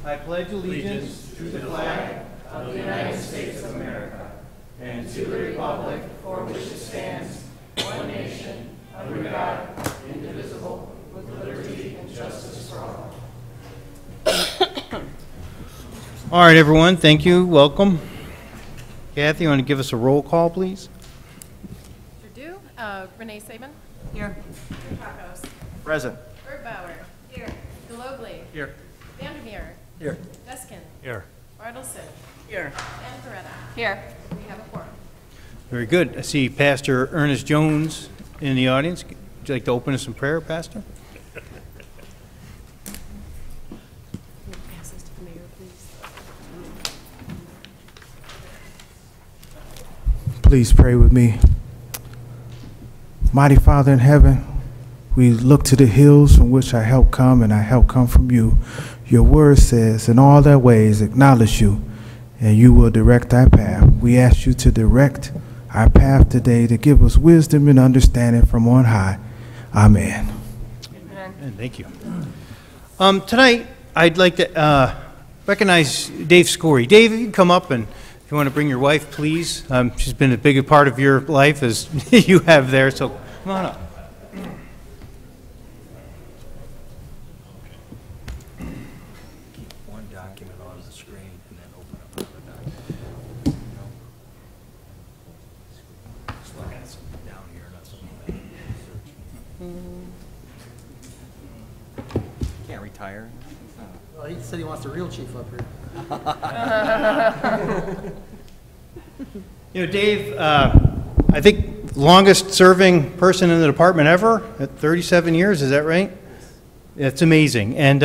I pledge allegiance to the flag of the United States of America and to the republic for which it stands, one nation, under God, indivisible, with liberty and justice for all. All right, everyone. Thank you. Welcome. Kathy, you want to give us a roll call, please? Sure do. Renee Saban. Here. Pacos. Present. Bauer. Here. Delogley. Here. Vandermeer. Here. Deskin. Here. Bartleson. Here. And Coretta. Here. We have a quorum. Very good. I see Pastor Ernest Jones in the audience. Would you like to open us in prayer, Pastor? Pass this to the mayor, please. Please pray with me. Mighty Father in heaven, we look to the hills from which our help come, and our help come from you. Your word says, in all their ways acknowledge you, and you will direct our path. We ask you to direct our path today, to give us wisdom and understanding from on high. Amen. Amen. And thank you. Tonight, I'd like to recognize Dave Scory. Dave, you can come up, and if you want to bring your wife, please. She's been as big a part of your life as you have there, so come on up. Keep one document on the screen and then open up another document. Just look at something down here, not something that can't retire. Well, he said he wants the real chief up here. You know, Dave, I think longest serving person in the department ever at 37 years, is that right? It's amazing. And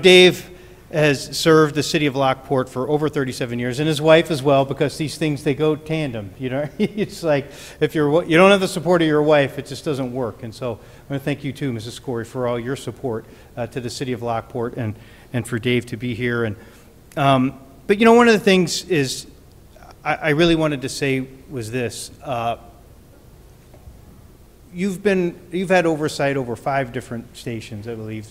Dave has served the city of Lockport for over 37 years, and his wife as well, because these things, they go tandem, you know. It's like if you don't have the support of your wife, it just doesn't work. And so I want to thank you too, Mrs. Scory, for all your support to the city of Lockport, and for Dave to be here. And but you know, one of the things is I really wanted to say was this. You've had oversight over 5 different stations, I believe,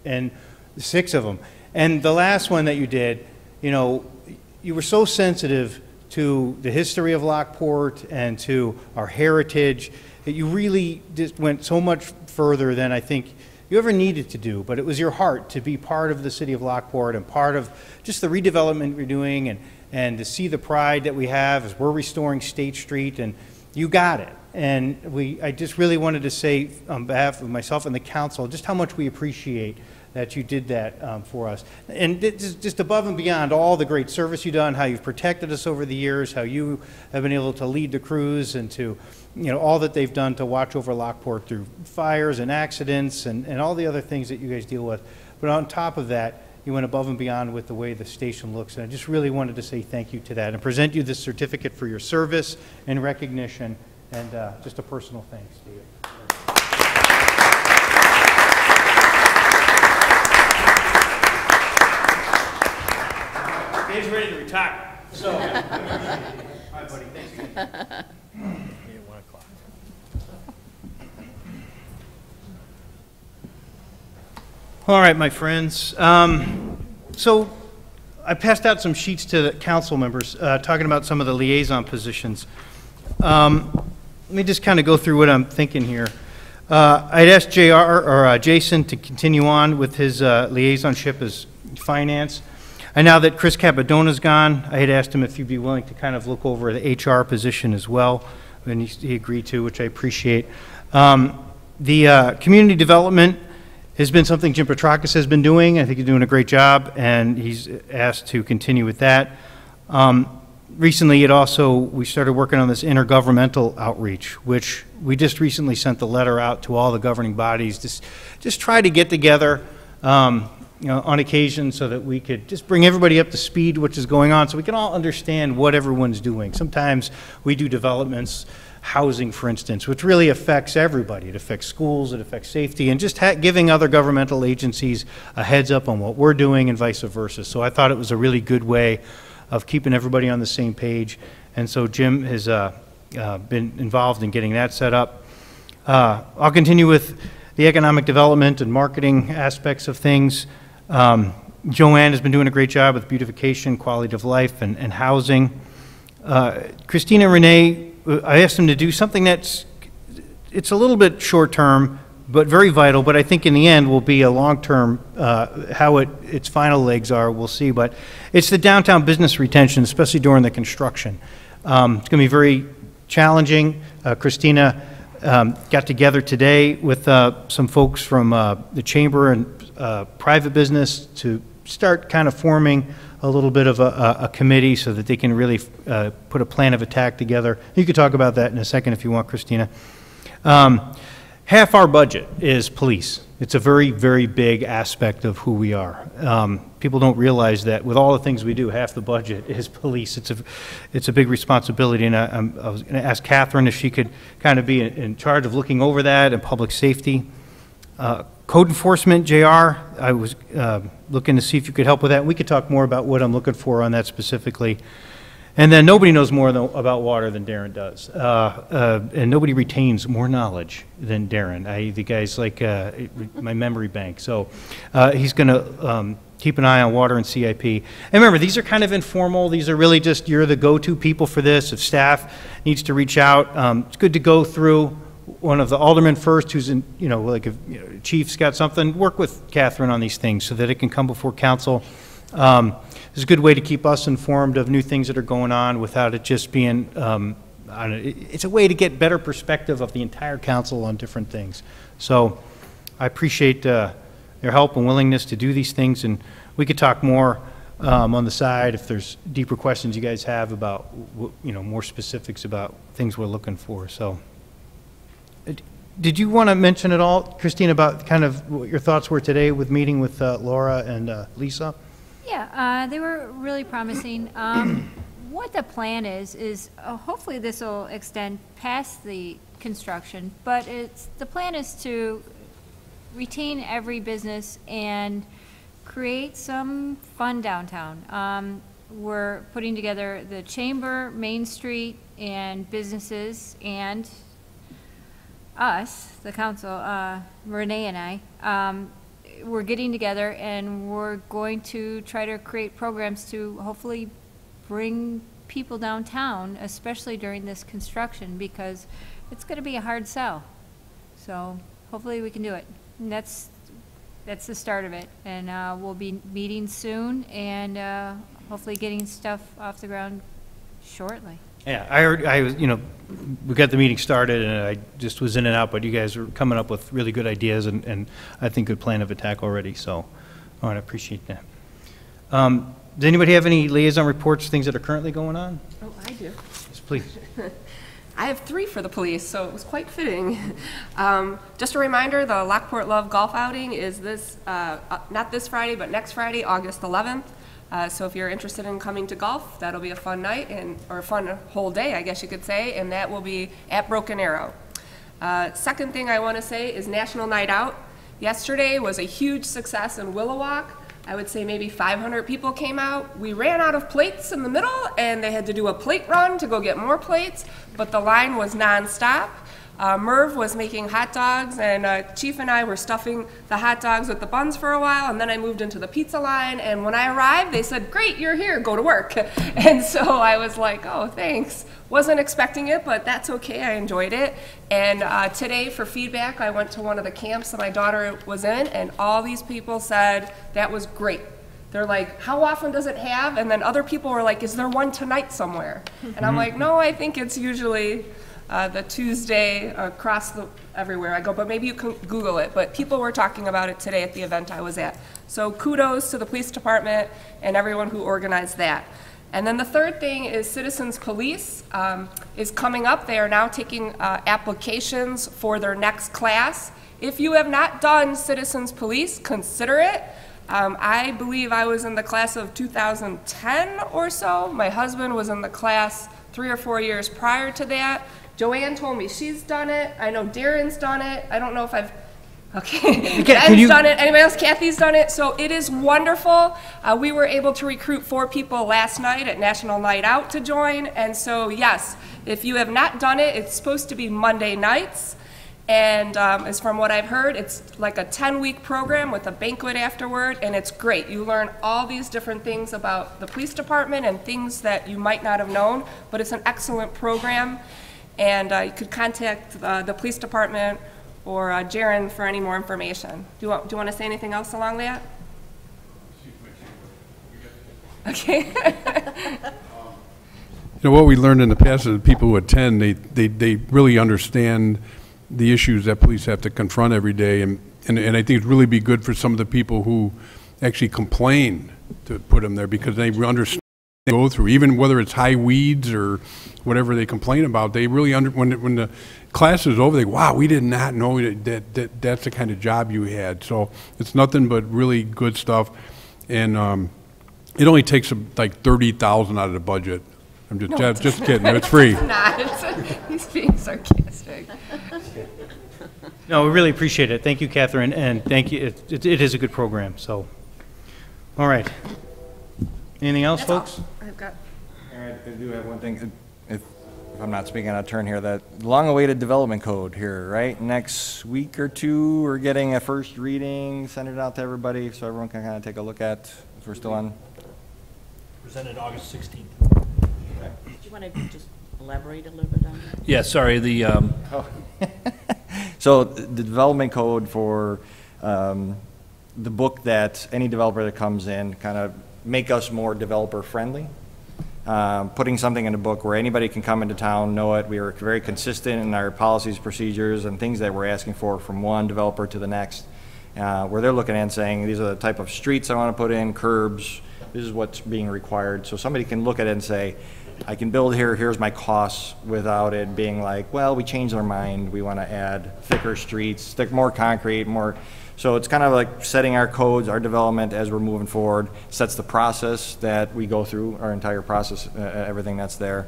and 6 of them. And the last one that you did, you know, you were so sensitive to the history of Lockport and to our heritage that you really just went so much further than I think you ever needed to do. But it was your heart to be part of the city of Lockport and part of just the redevelopment we're doing, and to see the pride that we have as we're restoring State Street, and you got it. And I just really wanted to say on behalf of myself and the council just how much we appreciate that you did that for us. And just above and beyond all the great service you've done, how you've protected us over the years, how you have been able to lead the crews, and to, you know, all that they've done to watch over Lockport through fires and accidents and all the other things that you guys deal with. But on top of that, you went above and beyond with the way the station looks. And I just really wanted to say thank you to that and present you this certificate for your service and recognition, and just a personal thanks to you. Dave's ready to retire. So, all right, buddy, thanks again. 1 o'clock. All right, my friends. So I passed out some sheets to the council members talking about some of the liaison positions. Let me just kind of go through what I'm thinking here. I'd asked Jason to continue on with his liaisonship as finance. And now that Chris Capodona's gone, I had asked him if he'd be willing to kind of look over the HR position as well, and he agreed to, which I appreciate. The community development has been something Jim Petrakis has been doing. I think he's doing a great job, and he's asked to continue with that. Recently, we started working on this intergovernmental outreach, which we just recently sent the letter out to all the governing bodies. Just try to get together on occasion, so that we could just bring everybody up to speed which is going on, so we can all understand what everyone's doing. Sometimes we do developments, housing for instance, which really affects everybody. It affects schools, it affects safety, and just giving other governmental agencies a heads up on what we're doing and vice versa. So I thought it was a really good way of keeping everybody on the same page, and so Jim has been involved in getting that set up. I'll continue with the economic development and marketing aspects of things. Joanne has been doing a great job with beautification, quality of life, and housing. Christina and Renee, I asked them to do something it's a little bit short-term, but very vital, but I think in the end will be a long-term, how its final legs are, we'll see. But it's the downtown business retention, especially during the construction. It's going to be very challenging. Christina got together today with some folks from the chamber and private business to start kind of forming a little bit of a committee so that they can really put a plan of attack together. You could talk about that in a second if you want, Christina. Half our budget is police. It's a very, very big aspect of who we are. People don't realize that with all the things we do, half the budget is police. It's a big responsibility, and I was going to ask Catherine if she could kind of be in charge of looking over that and public safety. Code enforcement, JR, I was looking to see if you could help with that. We could talk more about what I'm looking for on that specifically. And then nobody knows more about water than Darren does. And nobody retains more knowledge than Darren. The guy's like my memory bank. So he's going to keep an eye on water and CIP. And remember, these are kind of informal. These are really just, you're the go-to people for this. If staff needs to reach out, it's good to go through one of the aldermen first, who's in, like if chief's got something, work with Catherine on these things so that it can come before council. It's a good way to keep us informed of new things that are going on without it just being, it's a way to get better perspective of the entire council on different things. So I appreciate your help and willingness to do these things, and we could talk more on the side if there's deeper questions you guys have about, more specifics about things we're looking for. So did you want to mention at all, Christine, about kind of what your thoughts were today with meeting with Laura and Lisa? Yeah, they were really promising. What the plan is hopefully this will extend past the construction, but the plan is to retain every business and create some fun downtown. We're putting together the chamber, Main Street, and businesses, and us, the council, Renee and I, we're getting together and we're going to try to create programs to hopefully bring people downtown, especially during this construction, because it's going to be a hard sell. So hopefully we can do it. And that's the start of it. And we'll be meeting soon and hopefully getting stuff off the ground shortly. Yeah, I heard, we got the meeting started and I just was in and out, but you guys are coming up with really good ideas and I think good plan of attack already, so I appreciate that. Does anybody have any liaison reports, things that are currently going on? Oh, I do. Yes, please. I have 3 for the police, so it was quite fitting. Just a reminder, the Lockport Love Golf Outing is not this Friday, but next Friday, August 11th. So if you're interested in coming to golf, that'll be a fun night, or a fun whole day, I guess you could say, and that will be at Broken Arrow. Second thing I want to say is National Night Out. Yesterday was a huge success in Willowwalk. I would say maybe 500 people came out. We ran out of plates in the middle, and they had to do a plate run to go get more plates, but the line was nonstop. Merv was making hot dogs, and Chief and I were stuffing the hot dogs with the buns for a while, and then I moved into the pizza line, and when I arrived, they said, "Great, you're here, go to work." And so I was like, oh, thanks. Wasn't expecting it, but that's okay, I enjoyed it. And today, for feedback, I went to one of the camps that my daughter was in, and all these people said, that was great. They're like, how often does it have? And then other people were like, is there one tonight somewhere? And I'm like, no, I think it's usually the Tuesday across everywhere I go, but maybe you can Google it. But people were talking about it today at the event I was at. So kudos to the police department and everyone who organized that. And then the third thing is Citizens Police is coming up. They are now taking applications for their next class. If you have not done Citizens Police, consider it. I believe I was in the class of 2010 or so. My husband was in the class 3 or 4 years prior to that. Joanne told me she's done it. I know Darren's done it. I don't know if I've, okay. Ben's done it. Anybody else? Kathy's done it. So it is wonderful. We were able to recruit 4 people last night at National Night Out to join. And so, yes, if you have not done it, it's supposed to be Monday nights. And as from what I've heard, it's like a 10-week program with a banquet afterward, and it's great. You learn all these different things about the police department and things that you might not have known, but it's an excellent program. And you could contact the police department or Jaron for any more information. Do you want to say anything else along that? Okay. You know, what we learned in the past is that people who attend, they really understand the issues that police have to confront every day, and I think it'd really be good for some of the people who actually complain to put them there, because they understand what they go through, even whether it's high weeds or whatever they complain about. They really when the class is over, they go, wow, we did not know that's the kind of job you had. So it's nothing but really good stuff, and it only takes like $30,000 out of the budget. I'm just kidding. It's free. It's not. He's being sarcastic. No, we really appreciate it. Thank you, Catherine, and thank you. It is a good program, so. All right. Anything else, That's all folks? I've got. I do have one thing, if I'm not speaking out of turn here, that long-awaited development code here, right? Next week or two, we're getting a first reading, send it out to everybody so everyone can kind of take a look at, if we're still on. Presented August 16th. Do you want to just elaborate a little bit on that? Yeah, sorry, So the development code for the book that any developer that comes in, kind of make us more developer friendly. Putting something in a book where anybody can come into town, know it. We are very consistent in our policies, procedures, and things that we're asking for from one developer to the next. Where they're looking at and saying, these are the type of streets I want to put in, curbs, this is what's being required. So somebody can look at it and say, I can build here, here's my costs, without it being like, well, we changed our mind, we want to add thicker streets, more concrete, more. So it's kind of like setting our codes, our development as we're moving forward, sets the process that we go through, our entire process, everything that's there,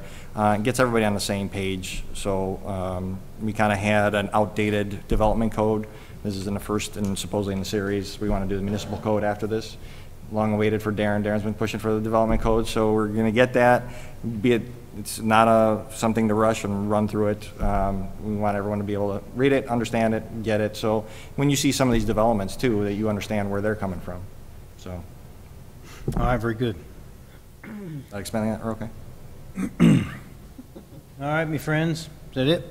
gets everybody on the same page. So we kind of had an outdated development code. This is in the first and supposedly in the series. We want to do the municipal code after this. Long awaited for Darren. Darren's been pushing for the development code, so we're going to get that. It's not something to rush and run through it. We want everyone to be able to read it, understand it, get it. So when you see some of these developments too, that you understand where they're coming from. So. All right, very good. Did I explain that? Or okay. All right, my friends, is that it?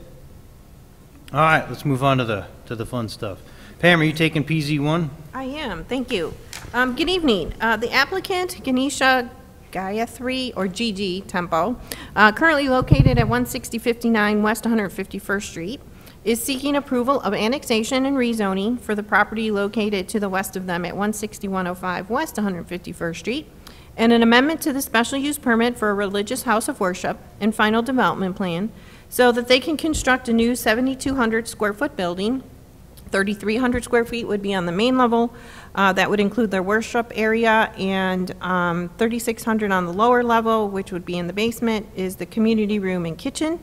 All right, let's move on to the fun stuff. Pam, are you taking PZ1? I am, thank you. Good evening. The applicant, Ganesha Gayatri, or GG Tempo, currently located at 16059 West 151st Street, is seeking approval of annexation and rezoning for the property located to the west of them at 16105 West 151st Street, and an amendment to the special use permit for a religious house of worship and final development plan so that they can construct a new 7,200 square foot building. 3,300 square feet would be on the main level. That would include their worship area, and 3,600 on the lower level, which would be in the basement, is the community room and kitchen.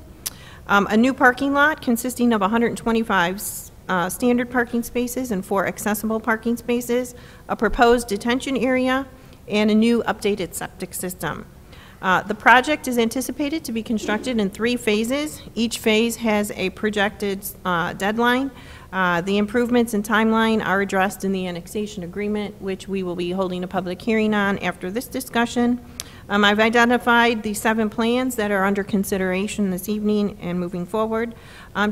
A new parking lot consisting of 125 standard parking spaces and 4 accessible parking spaces, a proposed detention area, and a new updated septic system. The project is anticipated to be constructed in 3 phases. Each phase has a projected deadline. The improvements and timeline are addressed in the annexation agreement, which we will be holding a public hearing on after this discussion. I've identified the 7 plans that are under consideration this evening and moving forward.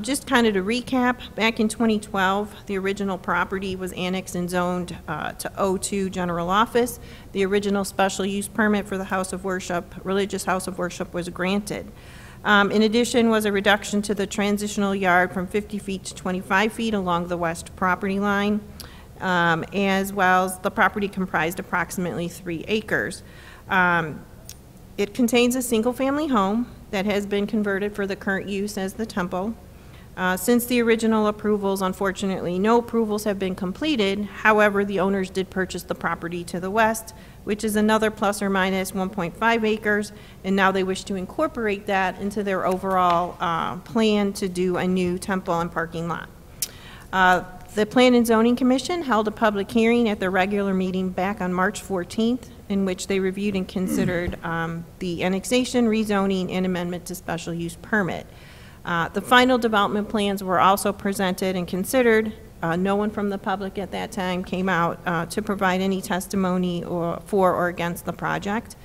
Just kind of to recap, back in 2012, the original property was annexed and zoned to O2 General Office. The original special use permit for the House of Worship, religious house of worship, was granted. In addition was a reduction to the transitional yard from 50 feet to 25 feet along the west property line, as well as the property comprised approximately 3 acres. It contains a single-family home that has been converted for the current use as the temple. Since the original approvals, unfortunately, no approvals have been completed. However, the owners did purchase the property to the west, which is another plus or minus 1.5 acres, and now they wish to incorporate that into their overall plan to do a new temple and parking lot. The Plan and Zoning Commission held a public hearing at their regular meeting back on March 14th, in which they reviewed and considered the annexation, rezoning, and amendment to special use permit. The final development plans were also presented and considered. No one from the public at that time came out to provide any testimony for or against the project.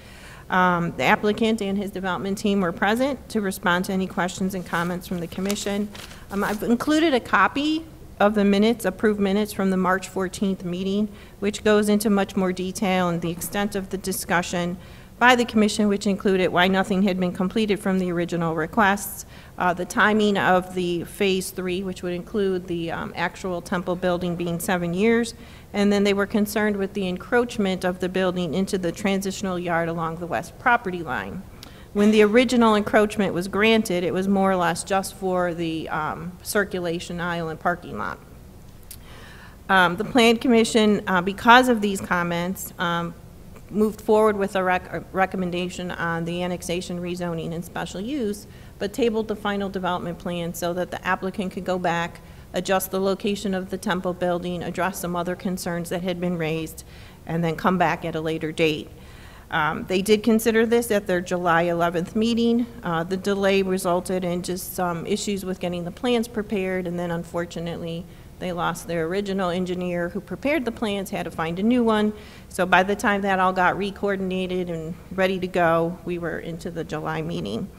The applicant and his development team were present to respond to any questions and comments from the commission. I've included a copy of the minutes, approved minutes from the March 14th meeting, which goes into much more detail and the extent of the discussion by the commission, which included why nothing had been completed from the original requests, the timing of the phase 3, which would include the actual temple building being 7 years, and then they were concerned with the encroachment of the building into the transitional yard along the west property line. When the original encroachment was granted, it was more or less just for the circulation aisle and parking lot. The Plan Commission, because of these comments, moved forward with a recommendation on the annexation, rezoning, and special use, but tabled the final development plan so that the applicant could go back, adjust the location of the temple building, address some other concerns that had been raised, and then come back at a later date. They did consider this at their July 11th meeting. The delay resulted in just some issues with getting the plans prepared, and then unfortunately they lost their original engineer who prepared the plans, had to find a new one. So by the time that all got re-coordinated and ready to go, we were into the July meeting.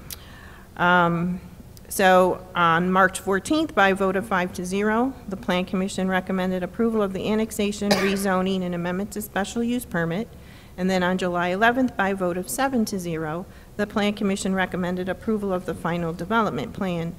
So on March 14th, by a vote of 5-0, the Plan Commission recommended approval of the annexation, rezoning, and amendment to special use permit. And then on July 11th, by a vote of 7-0, the Plan Commission recommended approval of the final development plan.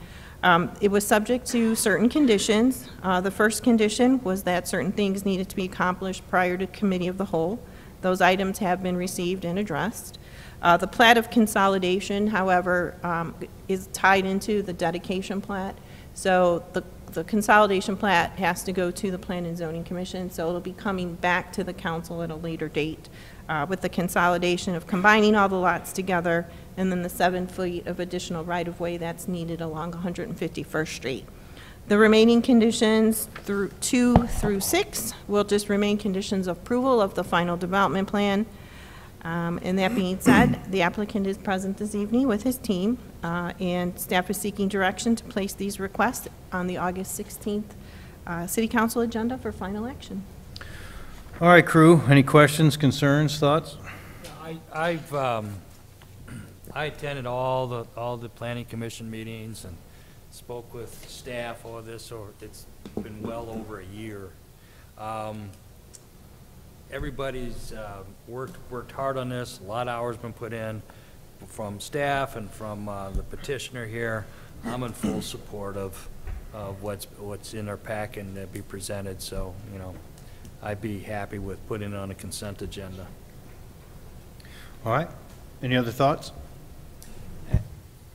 It was subject to certain conditions. The first condition was that certain things needed to be accomplished prior to committee of the whole. Those items have been received and addressed. The plat of consolidation, however, is tied into the dedication plat. So the consolidation plat has to go to the Plan and Zoning Commission, so it'll be coming back to the council at a later date with the consolidation of combining all the lots together, and then the 7 feet of additional right-of-way that's needed along 151st Street. The remaining conditions through 2 through 6 will just remain conditions of approval of the final development plan. And that being said, the applicant is present this evening with his team, and staff is seeking direction to place these requests on the August 16th City Council agenda for final action. All right, crew, any questions, concerns, thoughts? I attended all the planning commission meetings and spoke with staff over this, or it's been well over a year. Everybody's worked hard on this. A lot of hours been put in from staff and from the petitioner here. I'm in full support of what's in our pack and that be presented. So, you know, I'd be happy with putting it on a consent agenda. All right, any other thoughts?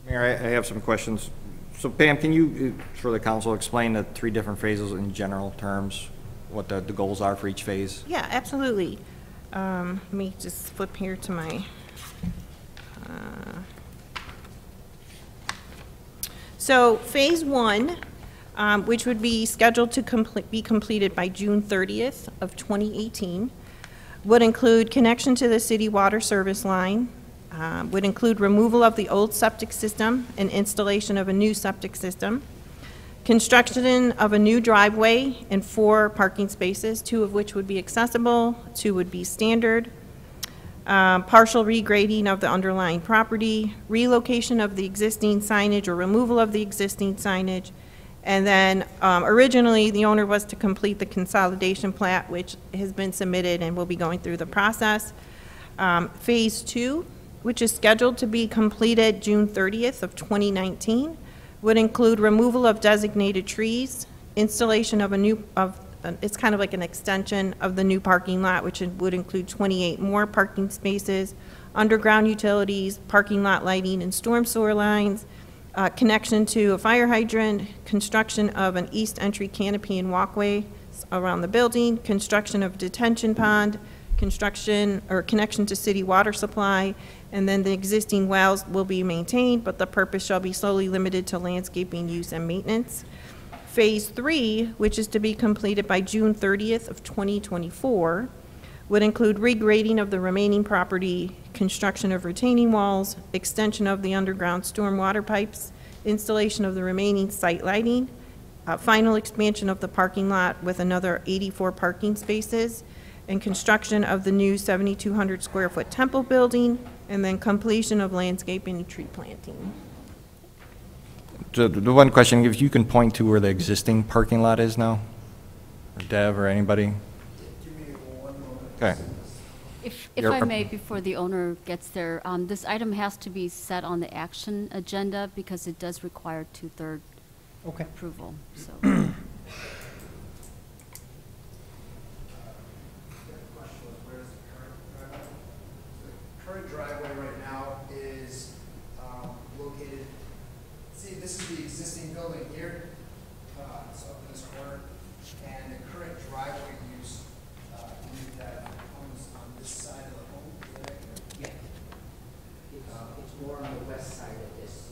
Mayor, I have some questions. So Pam, can you, for the council, explain the 3 different phases in general terms, what the goals are for each phase? Yeah, absolutely. Let me just flip here to my, so phase 1, which would be scheduled to be completed by June 30th of 2018, would include connection to the city water service line, would include removal of the old septic system and installation of a new septic system, construction of a new driveway and 4 parking spaces, 2 of which would be accessible, 2 would be standard, partial regrading of the underlying property, relocation of the existing signage or removal of the existing signage, and then originally the owner was to complete the consolidation plat, which has been submitted and will be going through the process. Phase 2, which is scheduled to be completed June 30th of 2019, would include removal of designated trees, installation of a new, it's kind of like an extension of the new parking lot, which would include 28 more parking spaces, underground utilities, parking lot lighting and storm sewer lines, connection to a fire hydrant, construction of an east entry canopy and walkway around the building, construction of detention pond, construction or connection to city water supply, and then the existing wells will be maintained, but the purpose shall be solely limited to landscaping use and maintenance. Phase 3, which is to be completed by June 30th of 2024, would include regrading of the remaining property, construction of retaining walls, extension of the underground storm water pipes, installation of the remaining site lighting, final expansion of the parking lot with another 84 parking spaces, and construction of the new 7,200 square foot temple building, and then completion of landscaping and tree planting. So the one question, if you can point to where the existing parking lot is now, or Dev or anybody? Okay. If You're- I may, before the owner gets there, this item has to be set on the action agenda because it does require two-third Okay. approval, so. Current driveway right now is located, see, this is the existing building here, it's up in this corner, and the current driveway use, that comes on this side of the home, is that accurate? Yeah. It's more on the west side of this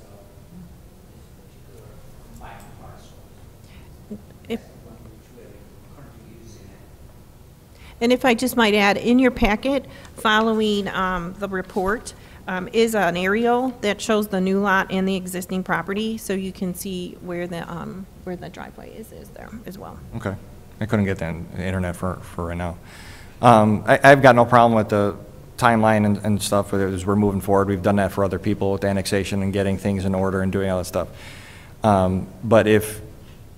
particular combined parcel. If- That's the one which we're currently using it. And if I just might add, in your packet, following the report, is an aerial that shows the new lot and the existing property, so you can see where the driveway is there as well. Okay. I couldn't get that on the internet for right now. I've got no problem with the timeline and stuff as we're moving forward. We've done that for other people with annexation and getting things in order and doing all that stuff. But if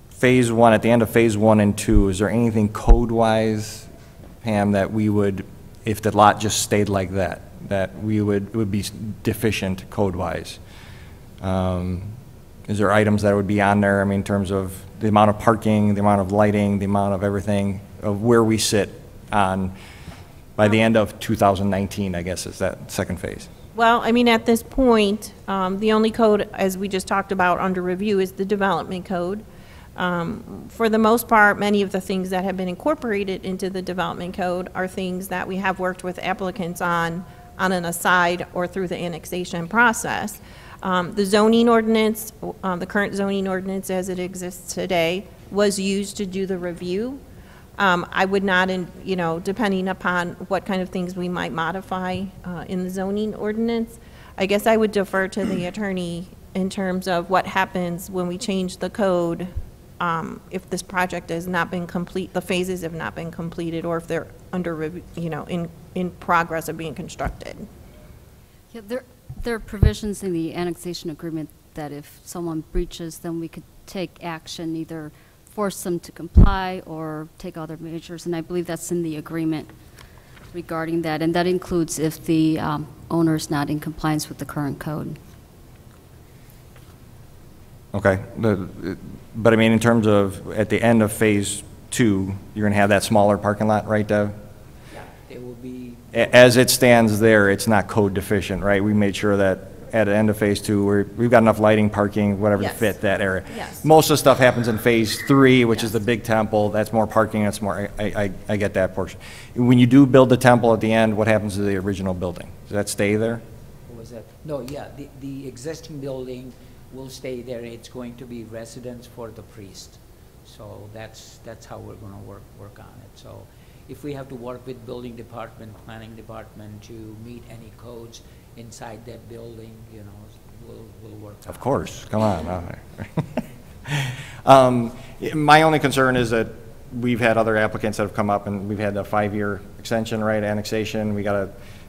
phase one, at the end of phase 1 and 2, is there anything code-wise, Pam, that we would, if the lot just stayed like that we would be deficient code-wise? Is there items that would be on there, I mean, in terms of the amount of parking, the amount of lighting, the amount of everything, of where we sit on, by the end of 2019, I guess, is that second phase? Well, I mean, at this point, the only code, as we just talked about under review, is the development code. For the most part, many of the things that have been incorporated into the development code are things that we have worked with applicants on an aside or through the annexation process. The zoning ordinance, the current zoning ordinance as it exists today, was used to do the review. I would not, depending upon what kind of things we might modify in the zoning ordinance, I guess I would defer to the attorney in terms of what happens when we change the code, if this project has not been complete, the phases have not been completed, or if they're under review, in progress of being constructed. Yeah, there are provisions in the annexation agreement that if someone breaches, then we could take action, either force them to comply or take other measures, and I believe that's in the agreement regarding that, and that includes if the owner is not in compliance with the current code. Okay, but I mean, in terms of, at the end of phase 2, you're gonna have that smaller parking lot, right, Dev? Yeah, it will be. As it stands there, it's not code deficient, right? We made sure that at the end of phase 2, we've got enough lighting, parking, whatever to Yes. fit that area. Yes. Most of the stuff happens in phase 3, which is the big temple, that's more parking, that's more, I get that portion. When you do build the temple at the end, what happens to the original building? Does that stay there? What was that? No, yeah, the existing building will stay there. It's going to be residence for the priest. So that's how we're gonna work on it. So if we have to work with building department, planning department to meet any codes inside that building, we'll work on it. Of course, come on. My only concern is that we've had other applicants that have come up, and we've had a 5-year extension, right, annexation.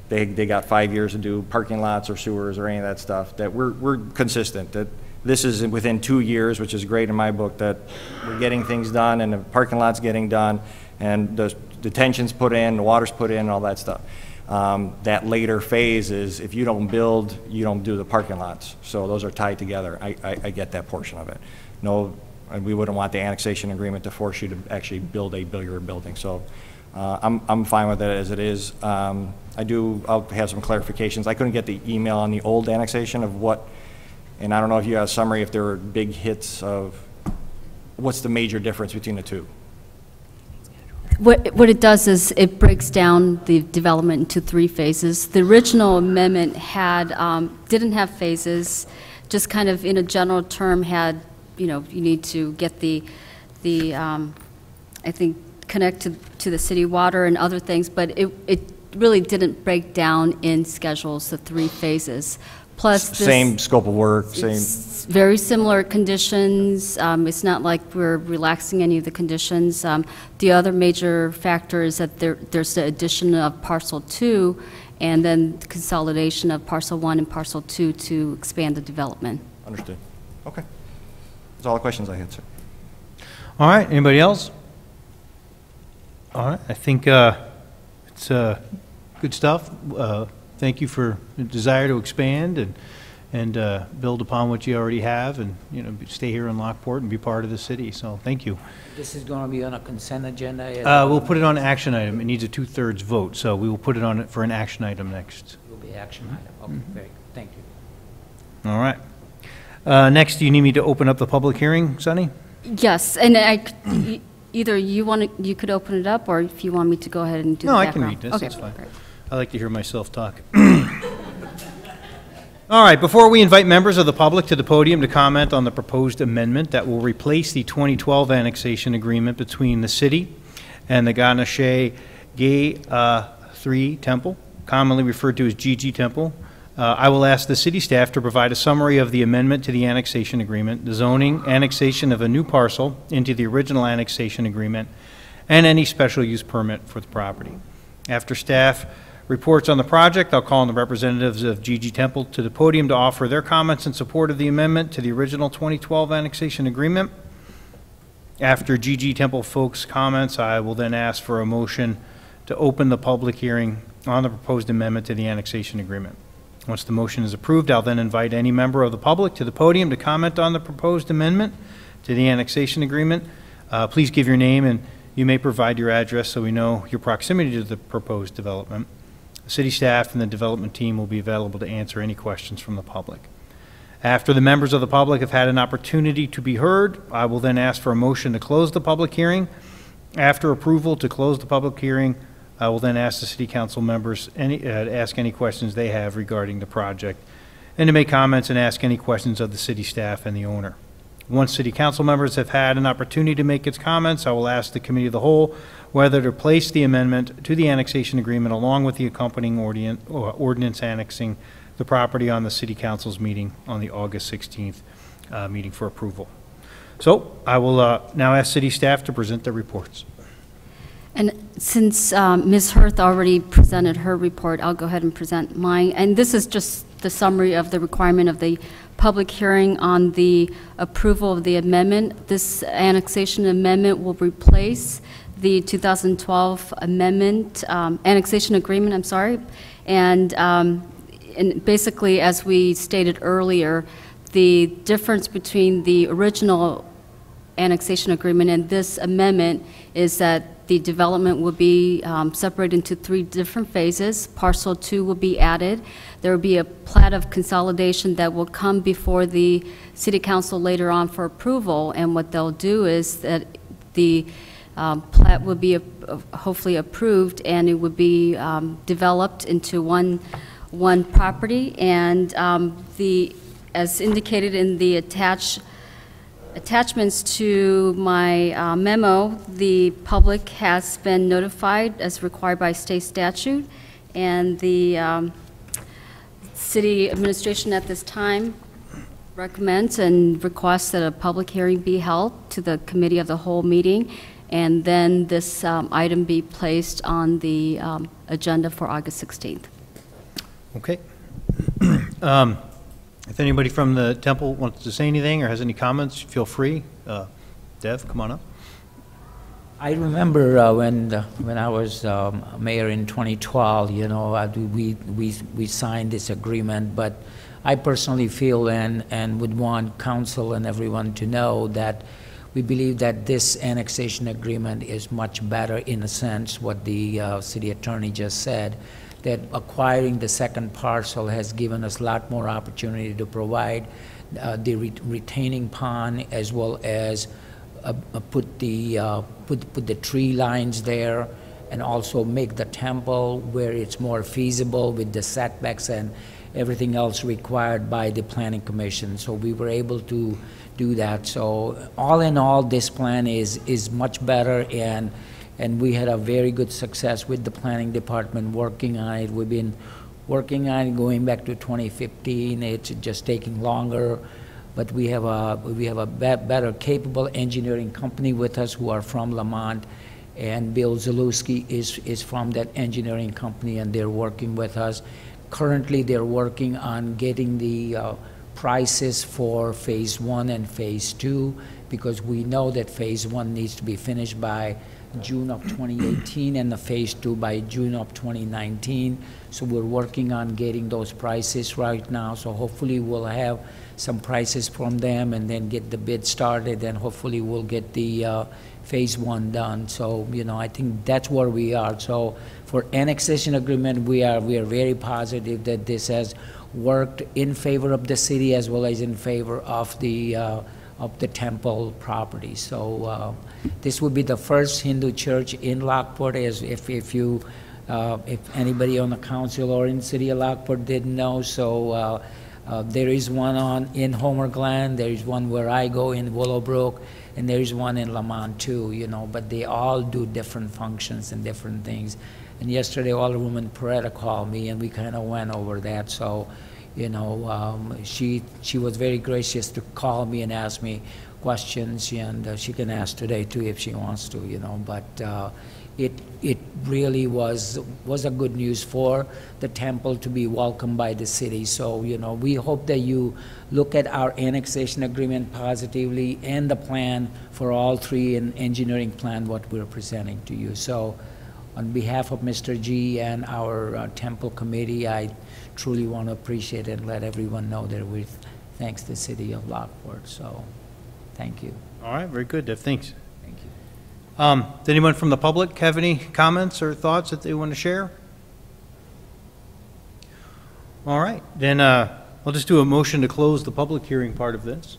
They got 5 years to do parking lots or sewers or any of that stuff, that we're consistent, that this is within 2 years, which is great in my book, that we're getting things done and the parking lot's getting done and the detention's put in, the water's put in, and all that stuff. That later phase is, if you don't build, you don't do the parking lots. So those are tied together. I get that portion of it. No, we wouldn't want the annexation agreement to force you to actually build a bigger building. So I'm fine with it as it is. I'll have some clarifications. I couldn't get the email on the old annexation of what, and I don't know if you have a summary, if there were big hits of, what's the major difference between the two? What it does is it breaks down the development into 3 phases. The original amendment didn't have phases, just kind of in a general term had, you need to get the I think, connect to the city water and other things, but it really didn't break down in schedules, the 3 phases. Plus this. Same scope of work, same, It's very similar conditions. It's not like we're relaxing any of the conditions. The other major factor is that there's the addition of parcel 2 and then the consolidation of parcel 1 and parcel 2 to expand the development. understood. Okay. That's all the questions I had, sir. All right, anybody else? All right, I think it's good stuff. Thank you for the desire to expand and build upon what you already have, and stay here in Lockport and be part of the city. So thank you. This is going to be on a consent agenda? We'll put it on an action item. It needs a 2/3 vote, so we will put it on it for an action item next. It will be action item. Okay, very good. Thank you. All right. Next, do you need me to open up the public hearing, Sonny? Yes, and either you could open it up, or if you want me to go ahead and do the No, background. I can read this. Okay, That's fine. great. I like to hear myself talk. All right, before we invite members of the public to the podium to comment on the proposed amendment that will replace the 2012 annexation agreement between the city and the Ganesha Ge 3 Temple, commonly referred to as GG Temple, I will ask the city staff to provide a summary of the amendment to the annexation agreement, the zoning, annexation of a new parcel into the original annexation agreement, and any special use permit for the property. After staff reports on the project, I'll call on the representatives of GG Temple to the podium to offer their comments in support of the amendment to the original 2012 annexation agreement. After GG Temple folks' comments, I will then ask for a motion to open the public hearing on the proposed amendment to the annexation agreement. Once the motion is approved, I'll then invite any member of the public to the podium to comment on the proposed amendment to the annexation agreement. Please give your name, and you may provide your address so we know your proximity to the proposed development. The city staff and the development team will be available to answer any questions from the public. After the members of the public have had an opportunity to be heard, I will then ask for a motion to close the public hearing. After approval to close the public hearing, I will then ask the city council members to ask any questions they have regarding the project, and to make comments and ask any questions of the city staff and the owner. Once city council members have had an opportunity to make its comments, I will ask the committee of the whole whether to place the amendment to the annexation agreement along with the accompanying ordinance annexing the property on the city council's meeting on the August 16th meeting for approval. So I will now ask city staff to present their reports. And since Ms. Hirth already presented her report, I'll go ahead and present mine. And this is just the summary of the requirement of the public hearing on the approval of the amendment. This annexation amendment will replace the 2012 amendment, annexation agreement, I'm sorry. And basically, as we stated earlier, the difference between the original annexation agreement and this amendment is that the development will be separated into 3 different phases. Parcel 2 will be added. There will be a plat of consolidation that will come before the city council later on for approval, and what they'll do is that the plat will be hopefully approved, and it would be developed into one property, and as indicated in the attachments to my memo, the public has been notified as required by state statute, and the city administration at this time recommends and requests that a public hearing be held to the committee of the whole meeting, and then this item be placed on the agenda for August 16th. Okay. If anybody from the temple wants to say anything or has any comments, feel free. Dev, come on up. I remember when I was mayor in 2012, we signed this agreement, but I personally feel and would want council and everyone to know that we believe that this annexation agreement is much better, in a sense, what the city attorney just said, that acquiring the second parcel has given us a lot more opportunity to provide the retaining pond, as well as put the tree lines there, and also make the temple where it's more feasible with the setbacks and everything else required by the planning commission. So we were able to do that. So all in all, this plan is much better, and we had a very good success with the planning department working on it. We've been working on going back to 2015. It's just taking longer, but we have a better capable engineering company with us who are from Lamont, and Bill Zalewski is from that engineering company, and they're working with us. Currently, they're working on getting the prices for phase 1 and phase 2, because we know that phase 1 needs to be finished by June of 2018 and the phase 2 by June of 2019. So we're working on getting those prices right now. So hopefully we'll have some prices from them and then get the bid started, and hopefully we'll get the phase 1 done. So, you know, I think that's where we are. So for annexation agreement, we are very positive that this has worked in favor of the city as well as in favor of the temple property. So this would be the first Hindu church in Lockport. As if anybody on the council or in the city of Lockport didn't know. So there is one in Homer Glen, there is one where I go in Willowbrook, and there is one in Lamont too, you know, but they all do different functions and different things. And yesterday, Alderwoman Peretta called me, and we kind of went over that. So, you know, she was very gracious to call me and ask me questions, and she can ask today too if she wants to, you know. But it really was a good news for the temple to be welcomed by the city. So, you know, we hope that you look at our annexation agreement positively and the plan for all three, and engineering plan what we're presenting to you. So on behalf of Mr. G and our temple committee, I truly want to appreciate it and let everyone know that we thanks the city of Lockport. So thank you. All right, very good, Dev. Thanks. Thank you. Does anyone from the public have any comments or thoughts that they want to share? All right, then I'll just do a motion to close the public hearing part of this,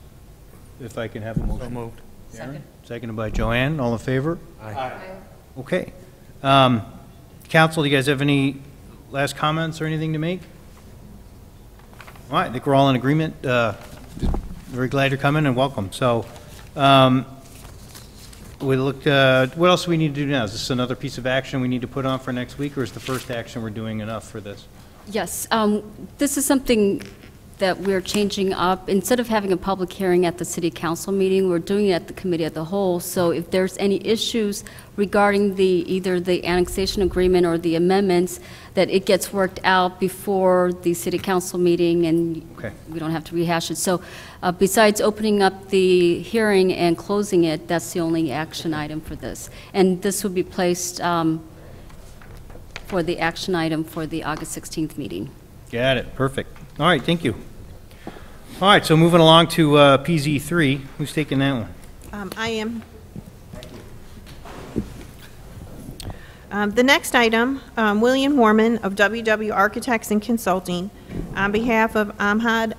if I can have a motion. So moved. Aaron? Seconded by Joanne. All in favor? Aye. Okay. Council, do you guys have any last comments or anything to make? All right, I think we're all in agreement. Very glad you're coming, and welcome. So we looked, what else do we need to do now? Is this another piece of action we need to put on for next week, or is the first action we're doing enough for this? Yes, this is something that we're changing up. Instead of having a public hearing at the city council meeting, we're doing it at the committee of the whole. So if there's any issues regarding either the annexation agreement or the amendments, that it gets worked out before the city council meeting, and we don't have to rehash it. So besides opening up the hearing and closing it, that's the only action item for this. And this will be placed for the action item for the August 16th meeting. Got it. Perfect. All right, thank you. All right, so moving along to PZ3. Who's taking that one? I am. The next item, William Warman of WW Architects and Consulting, on behalf of Ahmad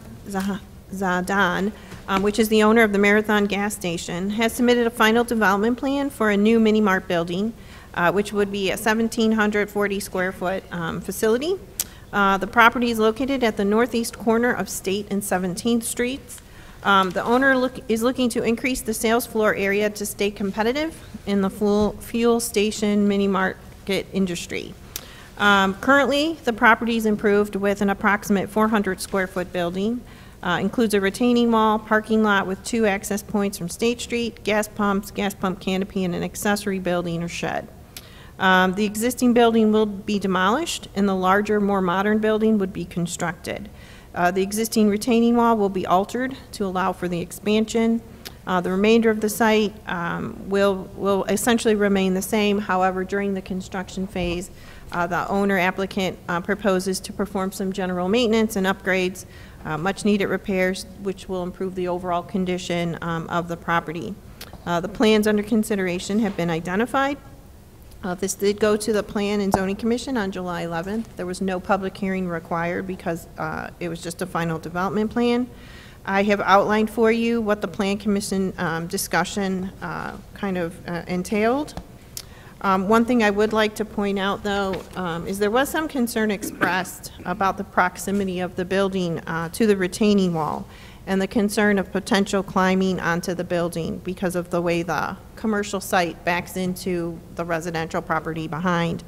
Zadan, which is the owner of the Marathon gas station, has submitted a final development plan for a new mini-mart building, which would be a 1,740 square foot facility. The property is located at the northeast corner of State and 17th Streets. The owner is looking to increase the sales floor area to stay competitive in the fuel station mini market industry. Currently, the property is improved with an approximate 400 square foot building. Includes a retaining wall, parking lot with 2 access points from State Street, gas pumps, gas pump canopy, and an accessory building or shed. The existing building will be demolished, and the larger, more modern building would be constructed. The existing retaining wall will be altered to allow for the expansion. The remainder of the site will essentially remain the same. However, during the construction phase, the owner applicant proposes to perform some general maintenance and upgrades, much needed repairs, which will improve the overall condition of the property. The plans under consideration have been identified. This did go to the Plan and Zoning Commission on July 11th. There was no public hearing required because it was just a final development plan. I have outlined for you what the Plan Commission discussion kind of entailed. One thing I would like to point out, though, is there was some concern expressed about the proximity of the building to the retaining wall and the concern of potential climbing onto the building because of the way the commercial site backs into the residential property behind.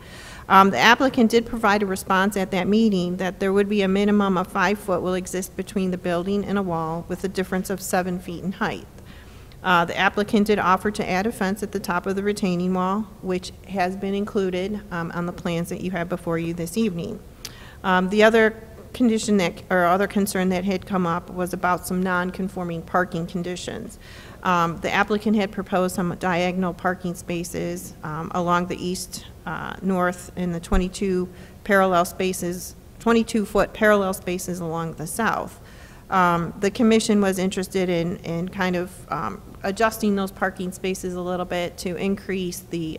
The applicant did provide a response at that meeting that there would be a minimum of 5 foot will exist between the building and a wall with a difference of 7 feet in height. The applicant did offer to add a fence at the top of the retaining wall, which has been included on the plans that you have before you this evening. The other condition that, or other concern that had come up was about some non-conforming parking conditions. The applicant had proposed some diagonal parking spaces along the east, north, and the 22 parallel spaces, 22-foot parallel spaces along the south. The commission was interested in kind of adjusting those parking spaces a little bit to increase the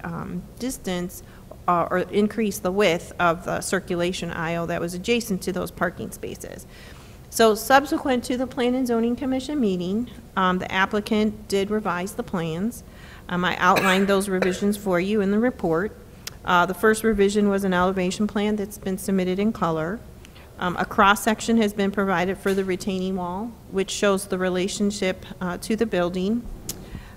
distance or increase the width of the circulation aisle that was adjacent to those parking spaces. So subsequent to the Plan and Zoning Commission meeting, the applicant did revise the plans. I outlined those revisions for you in the report. The first revision was an elevation plan that's been submitted in color. A cross-section has been provided for the retaining wall, which shows the relationship to the building.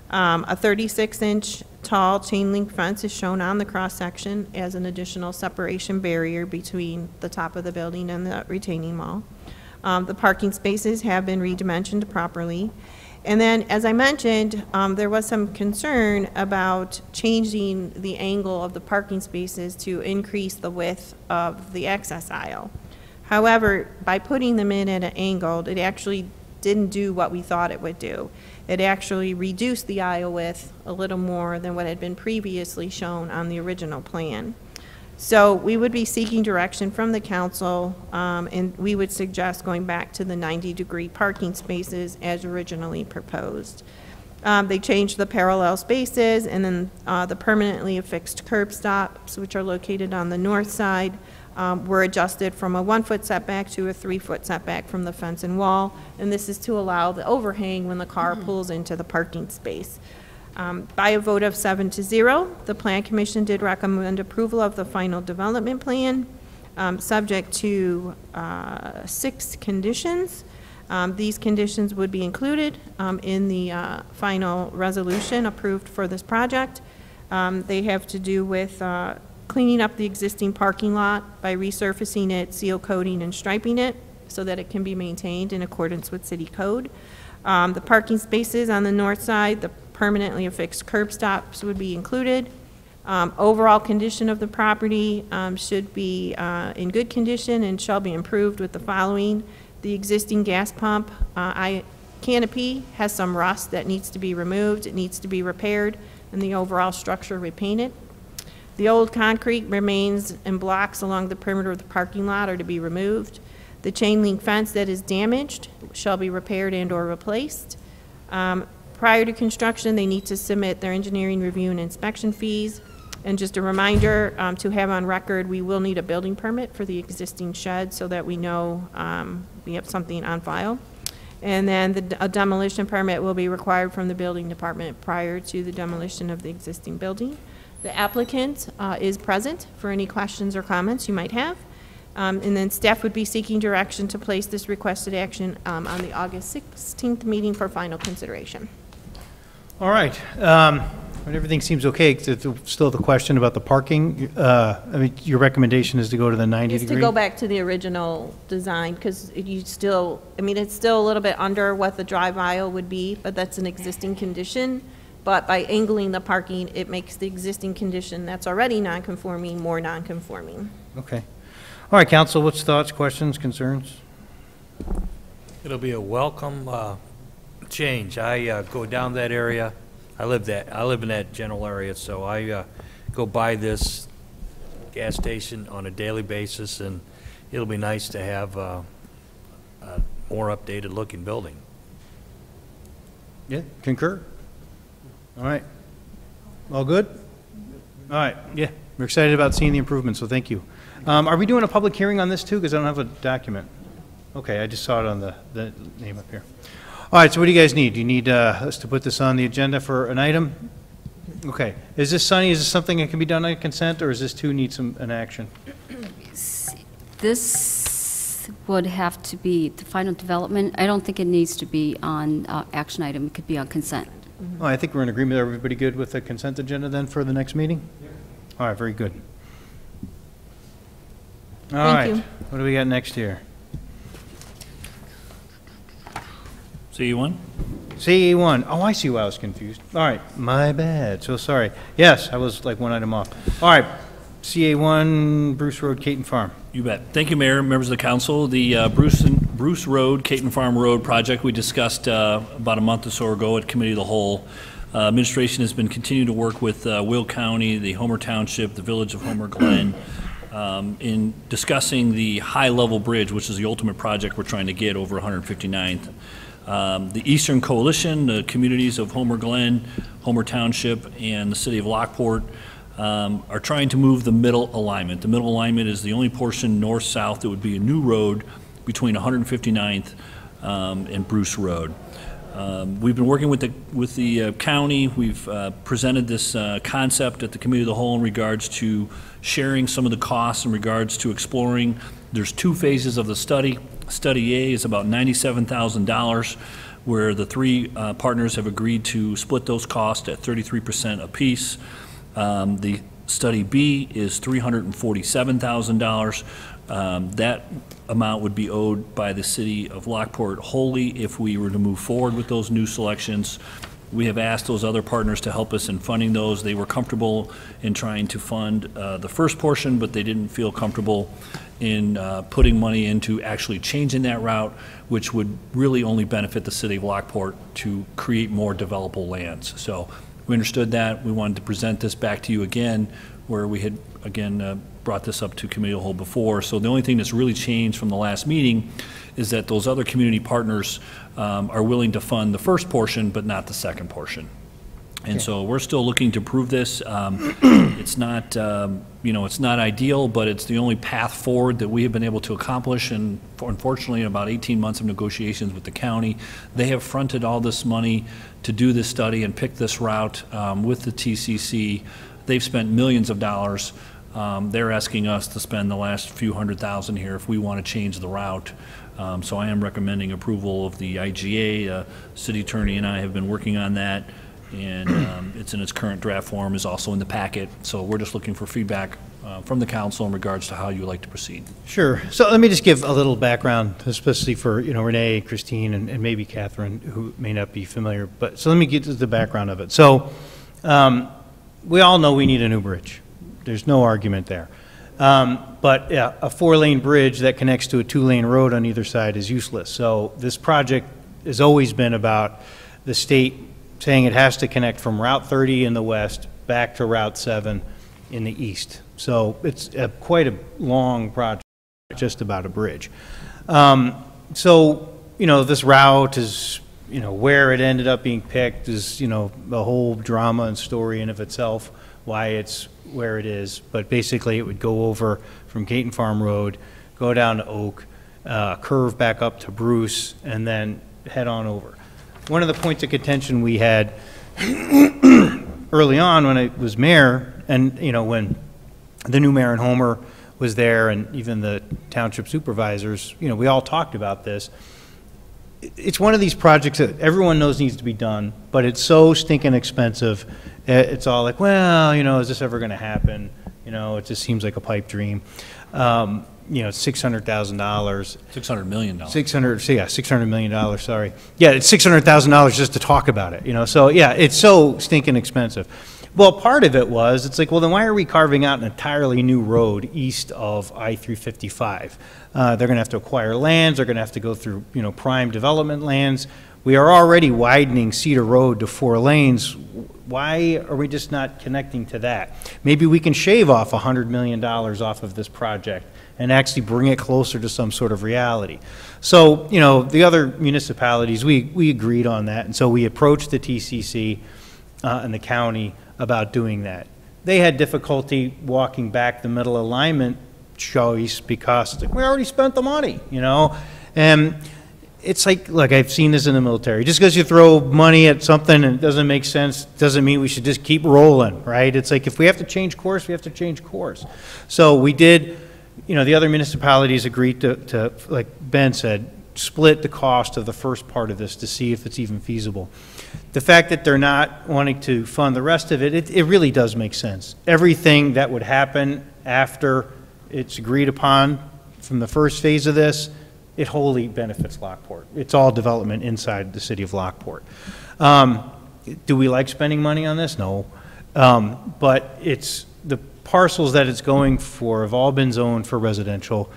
A 36-inch tall chain link fence is shown on the cross-section as an additional separation barrier between the top of the building and the retaining wall. The parking spaces have been redimensioned properly. And then, as I mentioned, there was some concern about changing the angle of the parking spaces to increase the width of the access aisle. However, by putting them in at an angle, it actually didn't do what we thought it would do. It actually reduced the aisle width a little more than what had been previously shown on the original plan. So we would be seeking direction from the council, and we would suggest going back to the 90-degree parking spaces as originally proposed. They changed the parallel spaces, and then the permanently affixed curb stops, which are located on the north side, were adjusted from a 1-foot setback to a 3-foot setback from the fence and wall, and this is to allow the overhang when the car pulls into the parking space. By a vote of 7-0, the Plan Commission did recommend approval of the final development plan, subject to 6 conditions. These conditions would be included in the final resolution approved for this project. They have to do with cleaning up the existing parking lot by resurfacing it, seal coating, and striping it so that it can be maintained in accordance with city code. The parking spaces on the north side, the permanently affixed curb stops would be included. Overall condition of the property should be in good condition and shall be improved with the following. The existing gas pump canopy has some rust that needs to be removed. It needs to be repaired, and the overall structure repainted. The old concrete remains in blocks along the perimeter of the parking lot are to be removed. The chain link fence that is damaged shall be repaired and or replaced. Prior to construction, they need to submit their engineering review and inspection fees. And just a reminder to have on record, we will need a building permit for the existing shed so that we know we have something on file. And then a demolition permit will be required from the building department prior to the demolition of the existing building. The applicant is present for any questions or comments you might have. And then staff would be seeking direction to place this requested action on the August 16th meeting for final consideration. All right. When everything seems okay, there's still the question about the parking. I mean, your recommendation is to go to the 90 degree? Is to go back to the original design, because you still, I mean, it's still a little bit under what the drive aisle would be, but that's an existing condition. But by angling the parking, it makes the existing condition that's already non-conforming more non-conforming. Okay. All right, council, what's thoughts, questions, concerns? It'll be a welcome change. I go down that area. I live in that general area, so I go by this gas station on a daily basis, and it'll be nice to have a more updated looking building. Yeah, concur. All right. All good? All right, yeah. We're excited about seeing the improvements, so thank you. Are we doing a public hearing on this too? Because I don't have a document. Okay, I just saw it on the name up here. All right, so what do you guys need? Do you need us to put this on the agenda for an item? Okay. Is this, Sunny, is this something that can be done on consent, or is this too need an action? This would have to be the final development. I don't think it needs to be on action item. It could be on consent. Oh, I think we're in agreement. Everybody good with the consent agenda then for the next meeting? Yeah. All right, very good. All Thank right. you. What do we got next here? CE1? CE1. Oh, I see why I was confused. All right, my bad. So sorry. Yes, I was like one item off. All right, CA1, Bruce Road, Caton Farm. You bet. Thank you, Mayor, members of the council. The Bruce Road, Caton Farm Road project we discussed about a month or so ago at Committee of the Whole. Administration has been continuing to work with Will County, the Homer Township, the Village of Homer Glen, in discussing the high-level bridge, which is the ultimate project we're trying to get over 159th. The Eastern Coalition, the communities of Homer Glen, Homer Township, and the city of Lockport are trying to move the middle alignment. The middle alignment is the only portion north-south that would be a new road between 159th and Bruce Road. We've been working with the county. We've presented this concept at the Committee of the Whole in regards to sharing some of the costs in regards to exploring. There's two phases of the study. Study A is about $97,000, where the three partners have agreed to split those costs at 33% apiece. The Study B is $347,000. That amount would be owed by the city of Lockport wholly if we were to move forward with those new selections. We have asked those other partners to help us in funding those. They were comfortable in trying to fund the first portion, but they didn't feel comfortable in putting money into actually changing that route, which would really only benefit the city of Lockport to create more developable lands. So we understood that. We wanted to present this back to you again, where we had, again, brought this up to Committee of the Whole before. So the only thing that's really changed from the last meeting is that those other community partners are willing to fund the first portion, but not the second portion. And so we're still looking to approve this. It's not, it's not ideal, but it's the only path forward that we have been able to accomplish. And unfortunately, in about 18 months of negotiations with the county, they have fronted all this money to do this study and pick this route with the TCC. They've spent millions of dollars. They're asking us to spend the last few $100,000 here if we want to change the route. So I am recommending approval of the IGA. City Attorney and I have been working on that, and it's in its current draft form, is also in the packet. So we're just looking for feedback from the council in regards to how you would like to proceed. Sure. So let me just give a little background, especially for, Renee, Christine, and maybe Catherine, who may not be familiar. But so let me get to the background of it. So we all know we need a new bridge. There's no argument there. But yeah, a 4-lane bridge that connects to a 2-lane road on either side is useless. So this project has always been about the state saying it has to connect from Route 30 in the west back to Route 7 in the east. So it's quite a long project, just about a bridge. So, this route is, where it ended up being picked is, the whole drama and story in of itself, why it's where it is. But basically it would go over from Caton Farm Road, go down to Oak, curve back up to Bruce, and then head on over. One of the points of contention we had early on when I was mayor, and when the new mayor in Homer was there, and even the township supervisors, we all talked about this. It's one of these projects that everyone knows needs to be done, but it's so stinking expensive. It's all like, well, is this ever going to happen? It just seems like a pipe dream. It's $600,000. $600 million. $600 million, sorry. Yeah, it's $600,000 just to talk about it, So, yeah, it's so stinking expensive. Well, part of it was, it's like, well, then why are we carving out an entirely new road east of I-355? They're going to have to acquire lands. They're going to have to go through, prime development lands. We are already widening Cedar Road to 4 lanes. Why are we just not connecting to that? Maybe we can shave off $100 million off of this project and actually bring it closer to some sort of reality. So, the other municipalities, we agreed on that, and so we approached the TCC and the county about doing that. They had difficulty walking back the middle alignment choice because we already spent the money, and it's like, look, I've seen this in the military. Just because you throw money at something and it doesn't make sense doesn't mean we should just keep rolling, right? It's like if we have to change course, we have to change course. So we did, the other municipalities agreed to, like Ben said, split the cost of the first part of this to see if it's even feasible. The fact that they're not wanting to fund the rest of it, it really does make sense. Everything that would happen after it's agreed upon from the first phase of this, it wholly benefits Lockport. It's all development inside the city of Lockport. Do we like spending money on this? No. But it's, the parcels that it's going for have all been zoned for residential.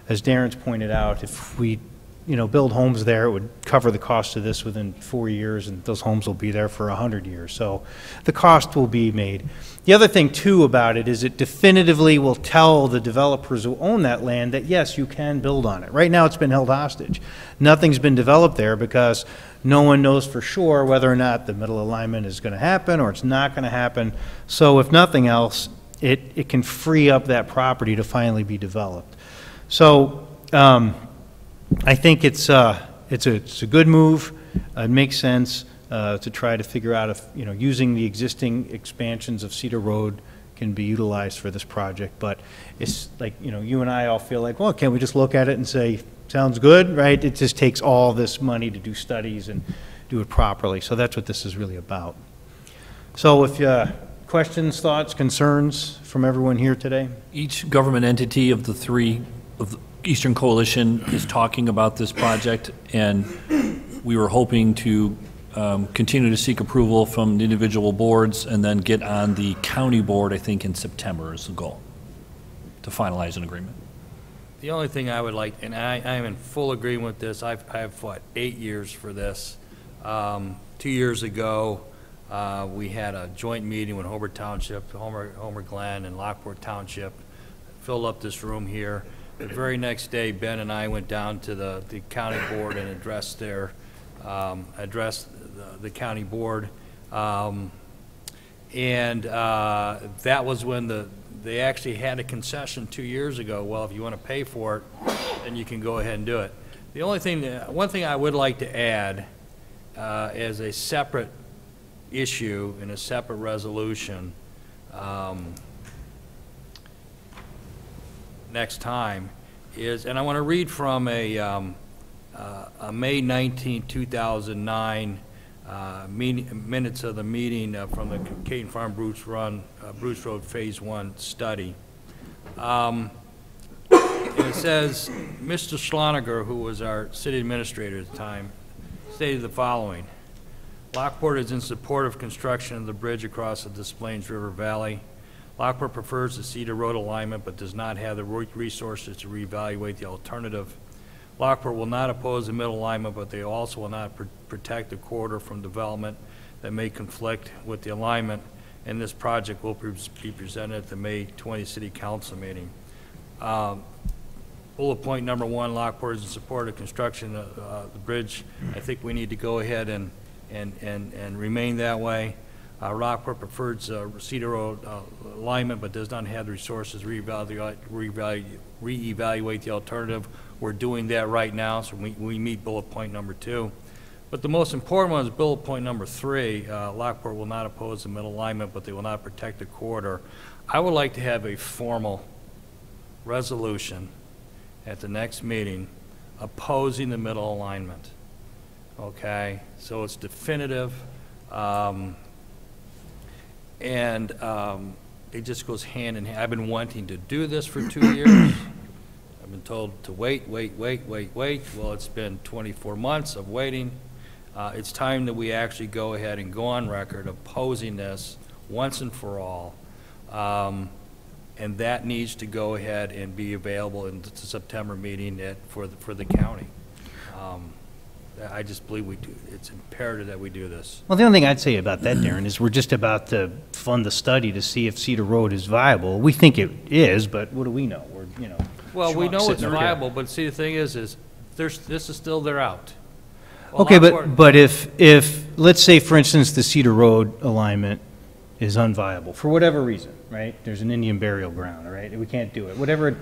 As Darren's pointed out, if we, build homes there, it would cover the cost of this within 4 years, and those homes will be there for 100 years. So the cost will be made. The other thing, too, about it is it definitively will tell the developers who own that land that, yes, you can build on it. Right now, it's been held hostage. Nothing's been developed there because no one knows for sure whether or not the middle alignment is going to happen or it's not going to happen. So if nothing else, it can free up that property to finally be developed. So I think it's a good move. It makes sense to try to figure out if, using the existing expansions of Cedar Road can be utilized for this project. But it's like, you and I all feel like, well, can't we just look at it and say, sounds good, right? It just takes all this money to do studies and do it properly. So that's what this is really about. So if questions, thoughts, concerns from everyone here today? Each government entity of the three of the Eastern Coalition is talking about this project, and we were hoping to continue to seek approval from the individual boards and then get on the county board, I think, in September is the goal, to finalize an agreement. The only thing I would like, and I am in full agreement with this, I've fought 8 years for this. 2 years ago, we had a joint meeting with Homer Township, Homer Glen, and Lockport Township, filled up this room here. The very next day, Ben and I went down to the county board and addressed the county board. That was when they actually had a concession 2 years ago. Well, if you want to pay for it, then you can go ahead and do it. The only thing, one thing I would like to add as a separate issue in a separate resolution next time is, and I want to read from a May 19, 2009 minutes of the meeting from the Caton Farm Bruce Road Phase 1 study. And it says, Mr. Schloniger, who was our city administrator at the time, stated the following: Lockport is in support of construction of the bridge across the Des Plaines River Valley. Lockport prefers the Cedar Road alignment but does not have the resources to reevaluate the alternative. Lockport will not oppose the middle alignment, but they also will not protect the corridor from development that may conflict with the alignment, and this project will be presented at the May 20 City Council meeting. Bullet point number 1, Lockport is in support of construction of the bridge. I think we need to go ahead and remain that way. Lockport prefers Cedar Road alignment but does not have the resources to reevaluate the alternative. We're doing that right now, so we meet bullet point number 2. But the most important one is bullet point number 3. Lockport will not oppose the middle alignment, but they will not protect the corridor. I would like to have a formal resolution at the next meeting opposing the middle alignment. Okay, so it's definitive. It just goes hand in hand. I've been wanting to do this for 2 years. I've been told to wait. Well, it's been 24 months of waiting. It's time that we actually go ahead and go on record opposing this once and for all. And that needs to go ahead and be available in the September meeting for the county. I just believe we do. It's imperative that we do this. Well, the only thing I'd say about that, Darren, is we're just about to fund the study to see if Cedar Road is viable. We think it is, but what do we know? We're, well, we know it's viable, but see, the thing is this is still, they're out. Well, okay, but if let's say, for instance, the Cedar Road alignment is unviable for whatever reason, right? There's an Indian burial ground, all right? We can't do it. Whatever.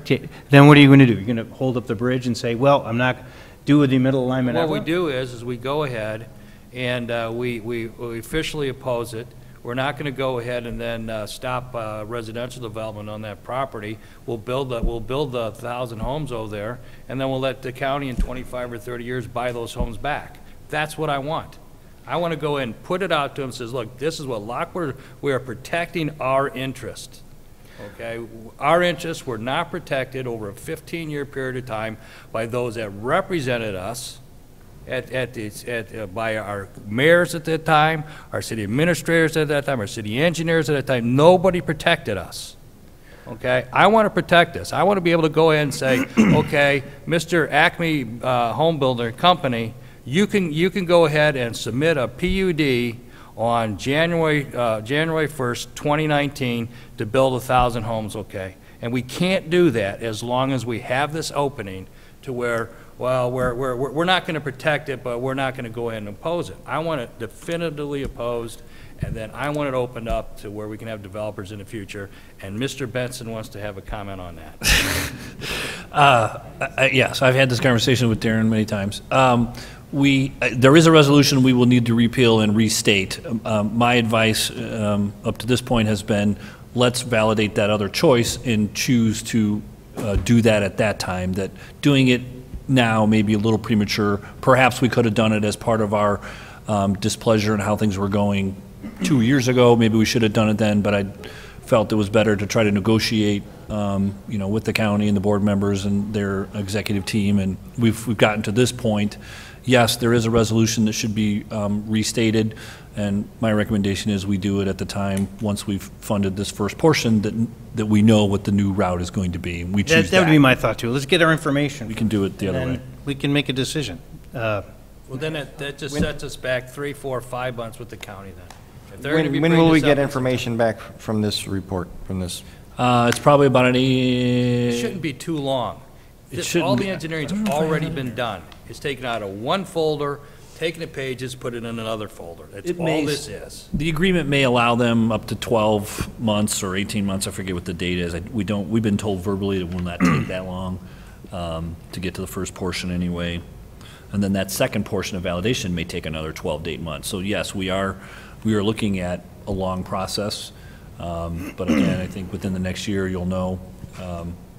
Then what are you going to do? You're going to hold up the bridge and say, well, I'm not do with the middle alignment. What we do is we go ahead and we officially oppose it. We're not going to go ahead and then stop residential development on that property. We'll build 1,000 homes over there, and then we'll let the county in 25 or 30 years buy those homes back. That's what I want. I want to go in and put it out to them and says, look, this is what Lockport, we are protecting our interest. okay? Our interests were not protected over a 15-year period of time by those that represented us by our mayors at that time, our city administrators at that time, our city engineers at that time. Nobody protected us. Okay, I want to protect this. I want to be able to go ahead and say, okay, Mr. Acme Home Builder Company, you can go ahead and submit a PUD on January 1st, 2019, to build 1,000 homes. Okay, and we can't do that as long as we have this opening to where, well, we're not going to protect it, but we're not going to go ahead and oppose it. I want it definitively opposed. And then I want it opened up to where we can have developers in the future. And Mr. Benson wants to have a comment on that. Yes, I've had this conversation with Darren many times. There is a resolution we will need to repeal and restate. My advice up to this point has been, let's validate that other choice and choose to do that at that time. That doing it now may be a little premature. Perhaps we could have done it as part of our displeasure and how things were going 2 years ago. Maybe we should have done it then, but I felt it was better to try to negotiate, with the county and the board members and their executive team. And we've gotten to this point. Yes, there is a resolution that should be restated, and my recommendation is we do it at the time once we've funded this first portion that we know what the new route is going to be. We choose that would be my thought too. Let's get our information. We can do it the other way. We can make a decision. Well, then that just sets us back 3, 4, 5 months with the county then. When will we get information back from this report, from this? It's probably about It shouldn't be too long. All the be. engineering's already been done. It's taken out of one folder, taken the pages, put it in another folder. That's all this is. The agreement may allow them up to 12 months or 18 months. I forget what the date is. We've been told verbally it will not take that long to get to the first portion anyway. And then that second portion of validation may take another 12 to 8 months. So yes, we are looking at a long process, but again, I think within the next year you'll know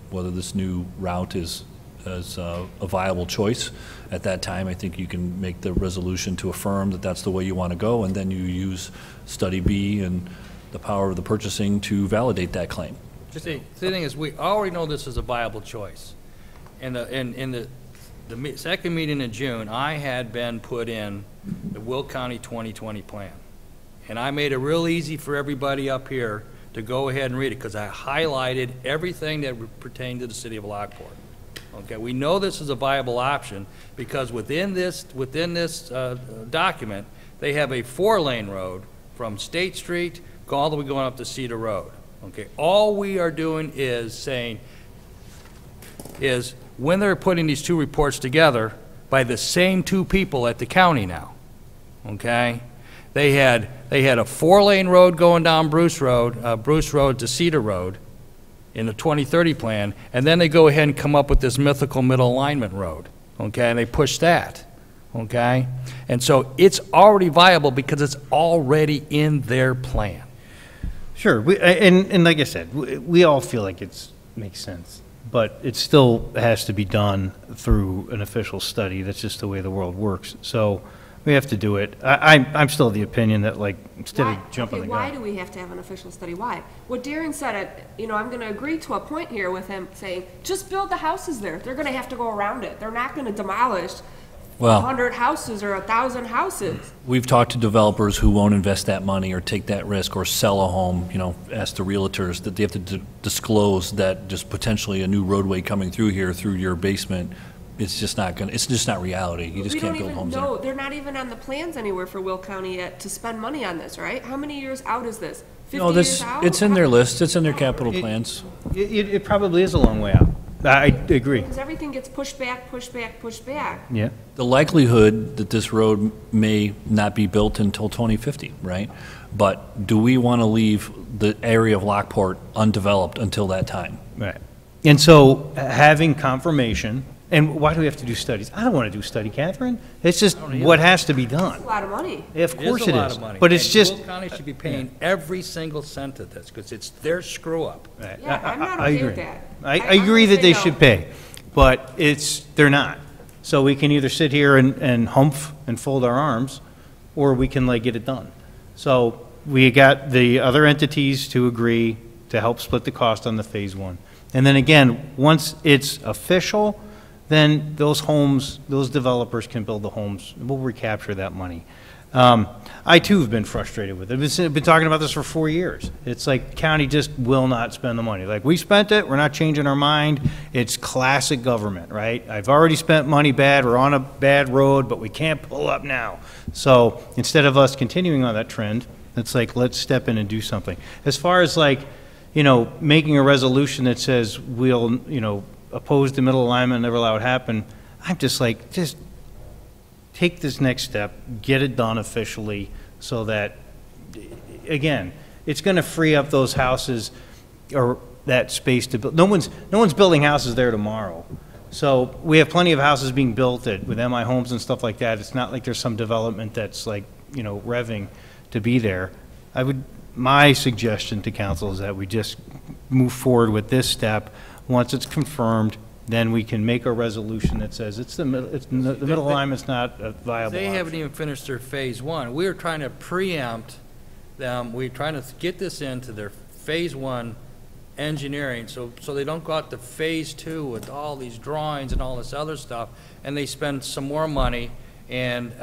whether this new route is a viable choice. At that time, I think you can make the resolution to affirm that that's the way you want to go, and then you use Study B and the power of the purchasing to validate that claim. Just the thing is, we already know this is a viable choice. In the second meeting in June, I had been put in the Will County 2020 plan. And I made it real easy for everybody up here to go ahead and read it, because I highlighted everything that pertained to the city of Lockport. Okay, we know this is a viable option because within this document, they have a 4-lane road from State Street all the way going up to Cedar Road. Okay, all we are doing is saying is when they're putting these two reports together by the same two people at the county now. Okay. They had a 4-lane road going down Bruce Road to Cedar Road in the 2030 plan, and then they go ahead and come up with this mythical middle alignment road, okay, and they push that, okay? And so it's already viable because it's already in their plan. Sure, and like I said, we all feel like it makes sense, but it still has to be done through an official study. That's just the way the world works. So we have to do it. I'm still of the opinion that, like, instead of jumping the gun. Why do we have to have an official study? Why? What Darren said, I'm going to agree to a point here with him saying, just build the houses there. They're going to have to go around it. They're not going to demolish 100 houses or 1,000 houses. We've talked to developers who won't invest that money or take that risk or sell a home, ask the realtors that they have to disclose that just potentially a new roadway coming through here through your basement. It's just not reality. You just can't build homes there. No, they're not even on the plans anywhere for Will County yet to spend money on this, right? How many years out is this? 50 years out? It's in their list. It's in their capital plans. It probably is a long way out. I agree. Because everything gets pushed back, pushed back, pushed back. Yeah. The likelihood that this road may not be built until 2050, right? But do we want to leave the area of Lockport undeveloped until that time? Right. And so having confirmation. And why do we have to do studies? I don't want to do a study, Catherine. It's just what has to be done. It's a lot of money. Of course it is. It is a lot of money. But it's just. Will County should be paying every single cent of this because it's their screw up. Right. Yeah, I'm not okay with that. I agree that they should pay, but they're not. So we can either sit here and humph and fold our arms, or we can get it done. So we got the other entities to agree to help split the cost on the phase one. And then again, once it's official, then those homes, those developers can build the homes. We'll recapture that money. I too have been frustrated with it. I've been talking about this for 4 years. It's like county just will not spend the money. Like, we spent it, we're not changing our mind. It's classic government, right? I've already spent money bad, we're on a bad road, but we can't pull up now. So instead of us continuing on that trend, it's like, let's step in and do something. As far as like, you know, making a resolution that says we'll, you know, oppose the middle alignment, never allow it happen, I'm just like, just take this next step, get it done officially, so that, again, it's going to free up those houses or that space to build. No one's building houses there tomorrow. So we have plenty of houses being built with MI homes and stuff like that. It's not like there's some development that's like, you know, revving to be there. My suggestion to council is that we just move forward with this step. Once it's confirmed, then we can make a resolution that says the middle alignment's not a viable They option. haven't even finished their phase one. We were trying to preempt them. We're trying to get this into their phase one engineering, so they don't go out to phase two with all these drawings and all this other stuff, and they spend some more money, and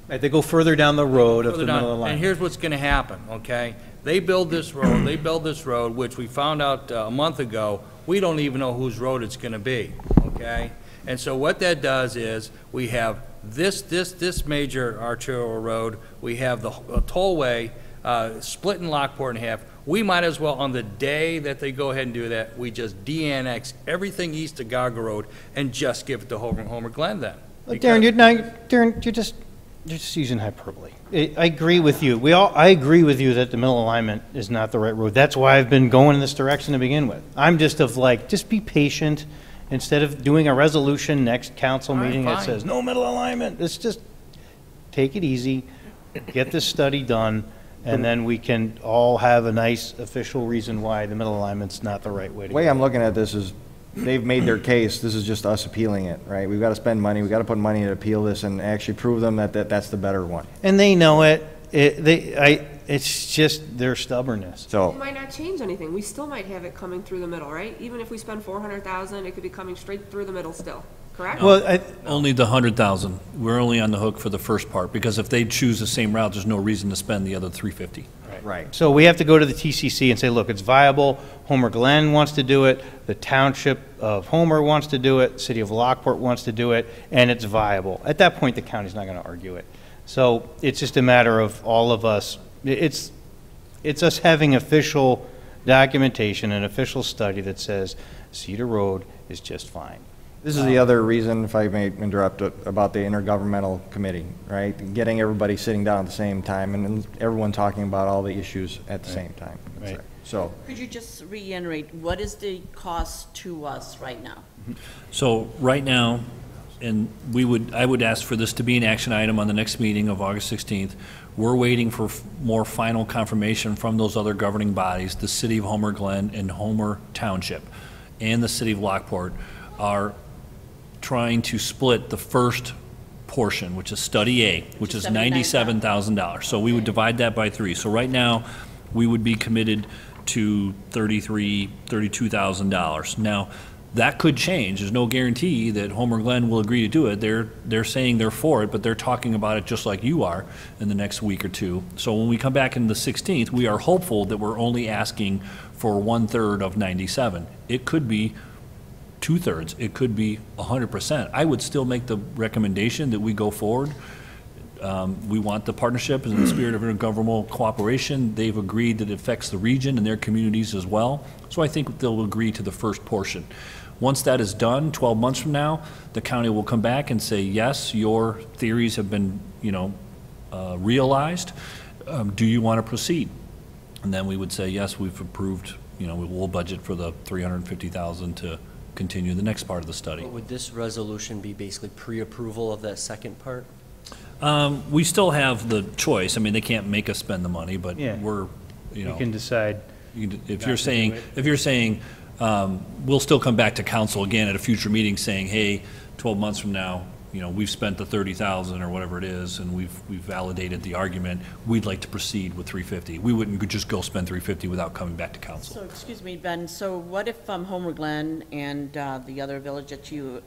Right, they go further down the road of the middle alignment. and here's what's going to happen, okay? They build this road, which we found out a month ago, we don't even know whose road it's going to be, okay? And so what that does is, we have this major arterial road, we have the tollway split in Lockport in half. We might as well, on the day that they go ahead and do that, we just de-annex everything east of Gaga Road and just give it to Homer Glen then. Darren, you're just using hyperbole. I agree with you. I agree with you that the middle alignment is not the right road. That's why I've been going in this direction to begin with. I'm just just be patient. Instead of doing a resolution next council meeting that says no middle alignment, let's just take it easy, get this study done, and then we can all have a nice official reason why the middle alignment's not the right way to go. The way I'm looking at this is, they've made their case, this is just us appealing it, right? We've got to spend money, we've got to put money to appeal this and actually prove them that that's the better one. And they know it. It's just their stubbornness. It might not change anything. We still might have it coming through the middle, right? Even if we spend 400,000, it could be coming straight through the middle still, correct? Well, Only the 100,000. We're only on the hook for the first part, because if they choose the same route, there's no reason to spend the other 350. Right. So we have to go to the TCC and say, look, it's viable. Homer Glen wants to do it. The Township of Homer wants to do it. City of Lockport wants to do it, and it's viable. At that point, the county's not going to argue it. So it's just a matter of all of us. It's us having official documentation, an official study that says Cedar Road is just fine. This is the other reason, if I may interrupt, about the intergovernmental committee, right? Getting everybody sitting down at the same time and everyone talking about all the issues at the same time. Right. So, Could you just reiterate, what is the cost to us right now? So right now, and I would ask for this to be an action item on the next meeting of August 16th. We're waiting for more final confirmation from those other governing bodies, the City of Homer Glen and Homer Township, and the City of Lockport are trying to split the first portion, which is Study A, which is $97,000. So we would divide that by 3. So right now, we would be committed to $32,000. Now, that could change. There's no guarantee that Homer Glen will agree to do it. They're saying they're for it, but they're talking about it just like you are in the next week or two. So when we come back in the 16th, we are hopeful that we're only asking for 1/3 of 97. It could be 2/3. It could be 100%. I would still make the recommendation that we go forward. We want the partnership in the spirit of intergovernmental cooperation. They've agreed that it affects the region and their communities as well. So I think they'll agree to the first portion. Once that is done, 12 months from now, the county will come back and say, yes, your theories have been, realized. Do you want to proceed? And then we would say, yes, we've approved, we'll budget for the $350,000 to continue the next part of the study. But would this resolution be basically pre-approval of that second part? We still have the choice. I mean, they can't make us spend the money, but we're, You can decide. If you're saying, we'll still come back to council again at a future meeting saying, hey, 12 months from now, you know, we've spent the 30,000 or whatever it is, and we've validated the argument, we'd like to proceed with 350. We wouldn't just go spend 350 without coming back to council. So, excuse me, Ben, so what if Homer Glen and the other village that you,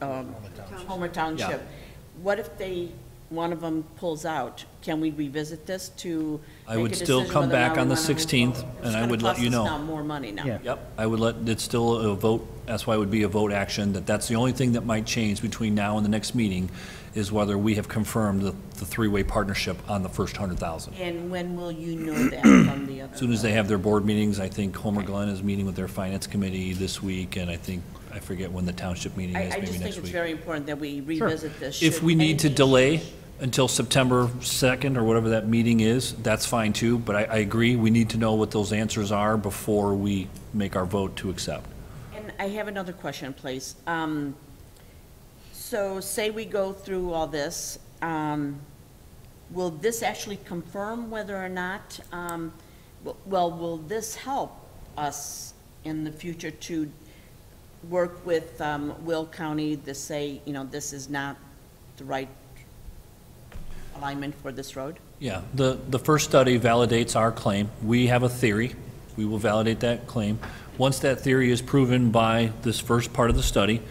Homer Township, what if one of them pulls out? Can we revisit this to I make would a still decision come whether or back not on we the wanna move 16th, forward? and It's I gonna would let cost you us know. now more money now. Yeah. Yep, I would let, it's still a vote, that's why it would be a vote action, that's the only thing that might change between now and the next meeting, is whether we have confirmed the three-way partnership on the first 100,000. And when will you know that from the other? As soon as they have their board meetings, I think Homer Glen is meeting with their finance committee this week, and I forget when the township meeting is, I maybe just think next it's week. very important that we revisit this. If should we need to anything delay change. until September 2nd or whatever that meeting is, that's fine too, but I agree, we need to know what those answers are before we make our vote to accept. And I have another question, please. So say we go through all this, will this actually confirm whether or not, will this help us in the future to work with Will County to say, you know, this is not the right alignment for this road? Yeah, the first study validates our claim. We have a theory. We will validate that claim. Once that theory is proven by this first part of the study,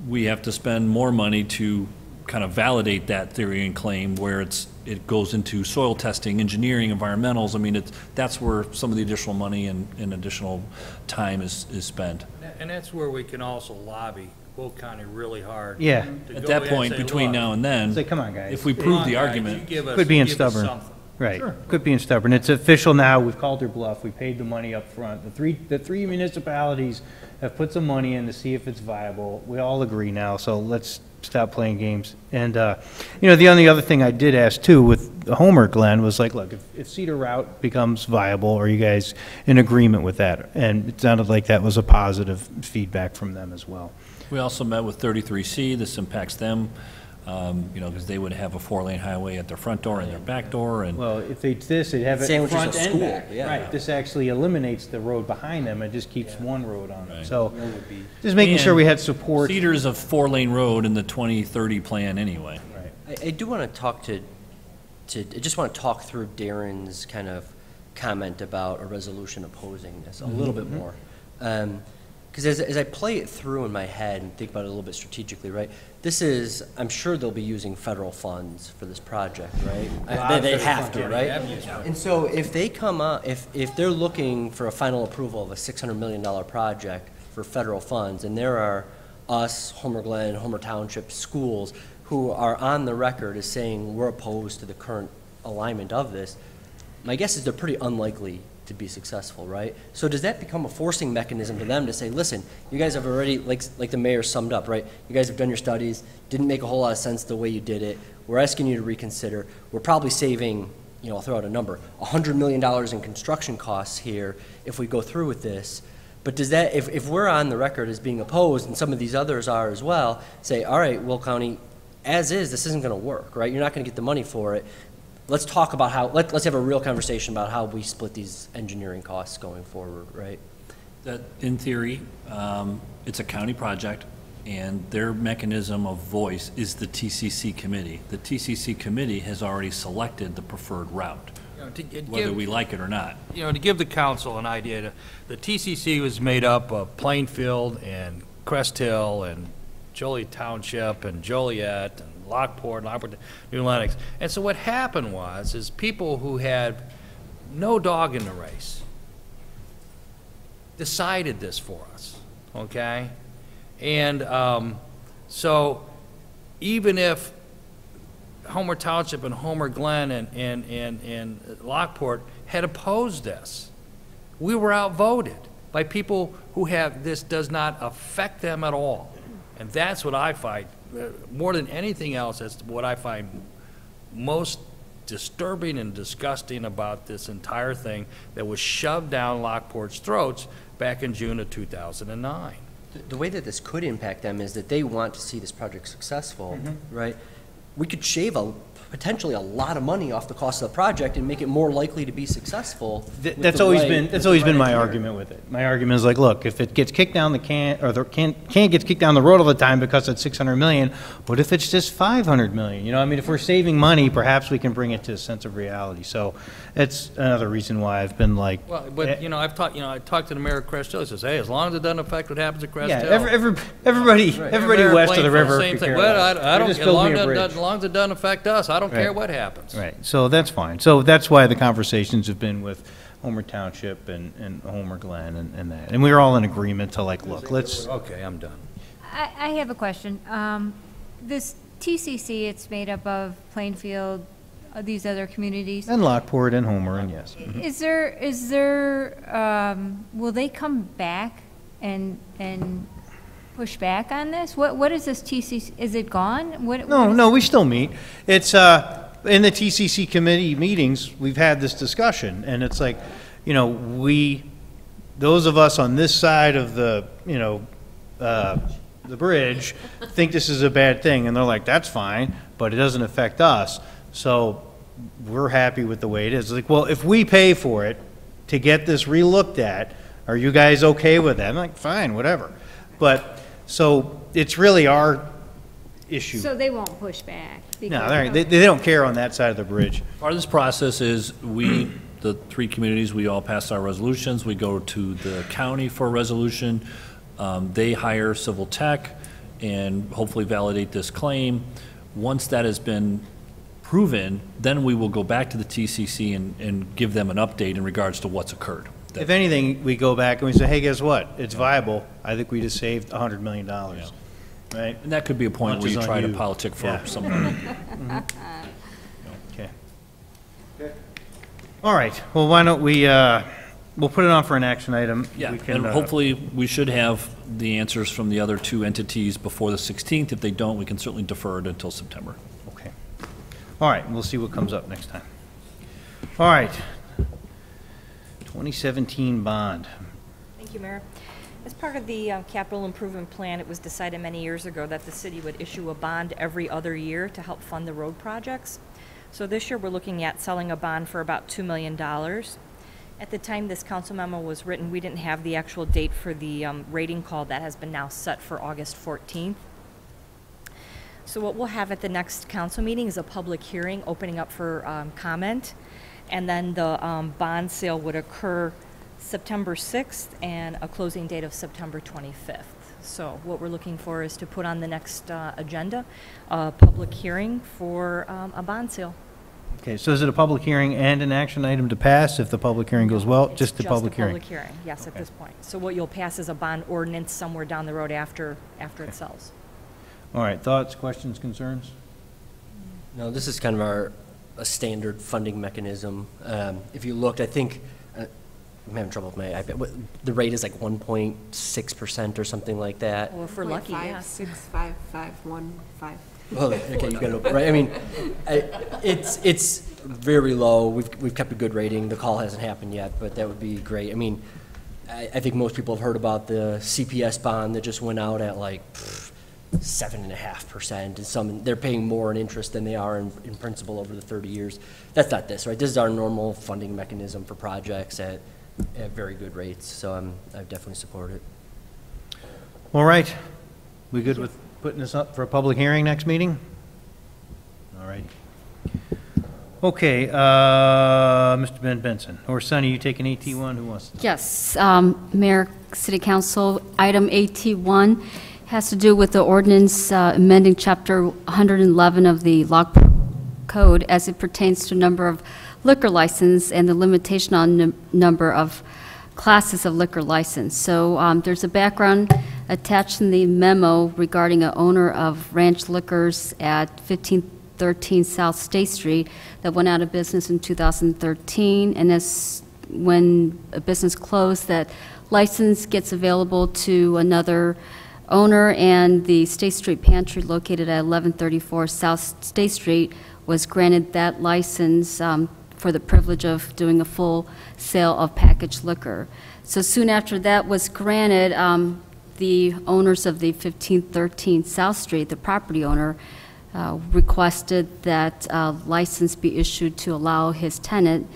we have to spend more money to kind of validate that theory and claim, where it goes into soil testing, engineering, environmentals. I mean, that's where some of the additional money and additional time is spent. And that's where we can also lobby Will County really hard. Yeah. to At go that in and point, say, between "Look, now and then, Say, come on, guys. if we come prove on, the guys, argument, you give us- Quit being give us stubborn. something." Right, quit being stubborn. It's official now, we've called their bluff, we paid the money up front. The three municipalities have put some money in to see if it's viable. We all agree now, so let's stop playing games. And, you know, the only other thing I did ask too with Homer Glen was like, look, if Cedar Route becomes viable, are you guys in agreement with that? And it sounded like that was a positive feedback from them as well. we also met with 33C. This impacts them, you know, because they would have a 4-lane highway at their front door and their back door, and Well, if they did this, they'd have it Sandwiches front a and school, back. yeah. Right, this actually eliminates the road behind them, it just keeps one road on it. Right. So, just making sure we had support. Cedar's a 4-lane road in the 2030 plan anyway. I do want to talk I just want to talk through Darren's kind of comment about a resolution opposing this a little bit more. Because as I play it through in my head and think about it a little bit strategically, right, this is, I'm sure they'll be using federal funds for this project, right? They have to, right? And so if they come up, if they're looking for a final approval of a $600 million project for federal funds, and there are us, Homer Glen, Homer Township schools who are on the record as saying we're opposed to the current alignment of this, my guess is they're pretty unlikely to be successful, right? So does that become a forcing mechanism to them to say, listen, you guys have already, like the mayor summed up, right? You guys have done your studies, didn't make a whole lot of sense the way you did it. We're asking you to reconsider. We're probably saving, you know, I'll throw out a number, $100 million in construction costs here if we go through with this. But does that, if we're on the record as being opposed, and some of these others are as well, say, all right, Will County, as is, this isn't going to work, right? You're not going to get the money for it. Let's talk about how, let's have a real conversation about how we split these engineering costs going forward, right? That, in theory, it's a county project, and their mechanism of voice is the TCC committee. The TCC committee has already selected the preferred route, whether we like it or not. You know, to give the council an idea, the TCC was made up of Plainfield and Crest Hill and Joliet Township and Joliet and Lockport, New Lenox. And so what happened is people who had no dog in the race decided this for us, okay? And so even if Homer Township and Homer Glen and Lockport had opposed this, we were outvoted by people who have, this does not affect them at all. And that's what I find, more than anything else, that's what I find most disturbing and disgusting about this entire thing that was shoved down Lockport's throats back in June of 2009. The way that this could impact them is that they want to see this project successful, right? We could shave potentially a lot of money off the cost of the project and make it more likely to be successful. That's always been my argument with it. My argument is like, look, if it gets kicked down the can, or the can gets kicked down the road all the time because it's 600 million, what if it's just 500 million? You know, I mean, if we're saving money, perhaps we can bring it to a sense of reality. So it's another reason why I've been like. Well, but, I talked to the mayor of Crest Hill. He says, hey, as long as it doesn't affect what happens at Crest Hill. Everybody west of the river. Same could thing. care Well, less. I don't, Just as build long me a as bridge. it doesn't affect us, I don't care Right. what happens. Right, so that's fine. So that's why the conversations have been with Homer Township and Homer Glen and that. And we were all in agreement to like, look, let's. Okay, I'm done. I have a question. This TCC, it's made up of Plainfield, these other communities. And Lockport and Homer, and yes. Mhm. Is there, will they come back and push back on this? What is this TCC, is it gone? No, we still meet. It's, in the TCC committee meetings, we've had this discussion, and it's like, those of us on this side of the, the bridge think this is a bad thing, and they're like, that's fine, but it doesn't affect us. So we're happy with the way it is. Like, well, if we pay for it to get this relooked at, are you guys okay with that? I'm like, fine, whatever. But, so it's really our issue. So they won't push back? No, they don't care on that side of the bridge. Part of this process is we, the three communities, we all pass our resolutions. We go to the county for a resolution. They hire civil tech and hopefully validate this claim. Once that has been proven, then we will go back to the TCC and give them an update in regards to what's occurred. If anything, we go back and we say, hey, guess what? It's viable. I think we just saved $100 million. Right? And that could be a point Lunch where you is on try to you. politic for Yeah. someone. Okay. All right. Well, why don't we, we'll put it on for an action item. Yeah, We can, and hopefully we should have the answers from the other two entities before the 16th. If they don't, we can certainly defer it until September. Okay. All right, we'll see what comes up next time. All right. 2017 bond. Thank you, Mayor. As part of the capital improvement plan, it was decided many years ago that the city would issue a bond every other year to help fund the road projects. So this year, we're looking at selling a bond for about $2 million. At the time this council memo was written, we didn't have the actual date for the rating call. That has been now set for August 14th. So what we'll have at the next council meeting is a public hearing opening up for comment. And then the bond sale would occur September 6th and a closing date of September 25th. So what we're looking for is to put on the next agenda a public hearing for a bond sale. Okay, so is it a public hearing and an action item to pass if the public hearing goes well? It's Just the public hearing? Just a public hearing, yes, at this point. So what you'll pass is a bond ordinance somewhere down the road after it sells. All right, thoughts, questions, concerns? No, this is kind of a standard funding mechanism. If you looked, I think, I'm having trouble with my iPad. The rate is like 1.6% or something like that. Well, if we're lucky, yes. 65515. Well, okay, you got it right. I mean, it's very low. We've kept a good rating. The call hasn't happened yet, but that would be great. I mean, I think most people have heard about the CPS bond that just went out at like 7.5%, and they're paying more in interest than they are in principal over the 30 years. That's not this, right? This is our normal funding mechanism for projects at very good rates. So I definitely support it. All right. We good with putting this up for a public hearing next meeting? All right. Okay, Mr. Ben Benson, or Sonny, you taking AT1? Who wants to? Yes, Mayor, City Council, item AT1 has to do with the ordinance amending Chapter 111 of the Lockport Code as it pertains to number of liquor license and the limitation on number of classes of liquor license. So there's a background attached in the memo regarding an owner of Ranch Liquors at 1513 South State Street that went out of business in 2013, and as when a business closed, that license gets available to another owner, and the State Street Pantry located at 1134 South State Street was granted that license for the privilege of doing a full sale of packaged liquor. So soon after that was granted, the owners of the 1513 South Street, the property owner, requested that a license be issued to allow his tenant,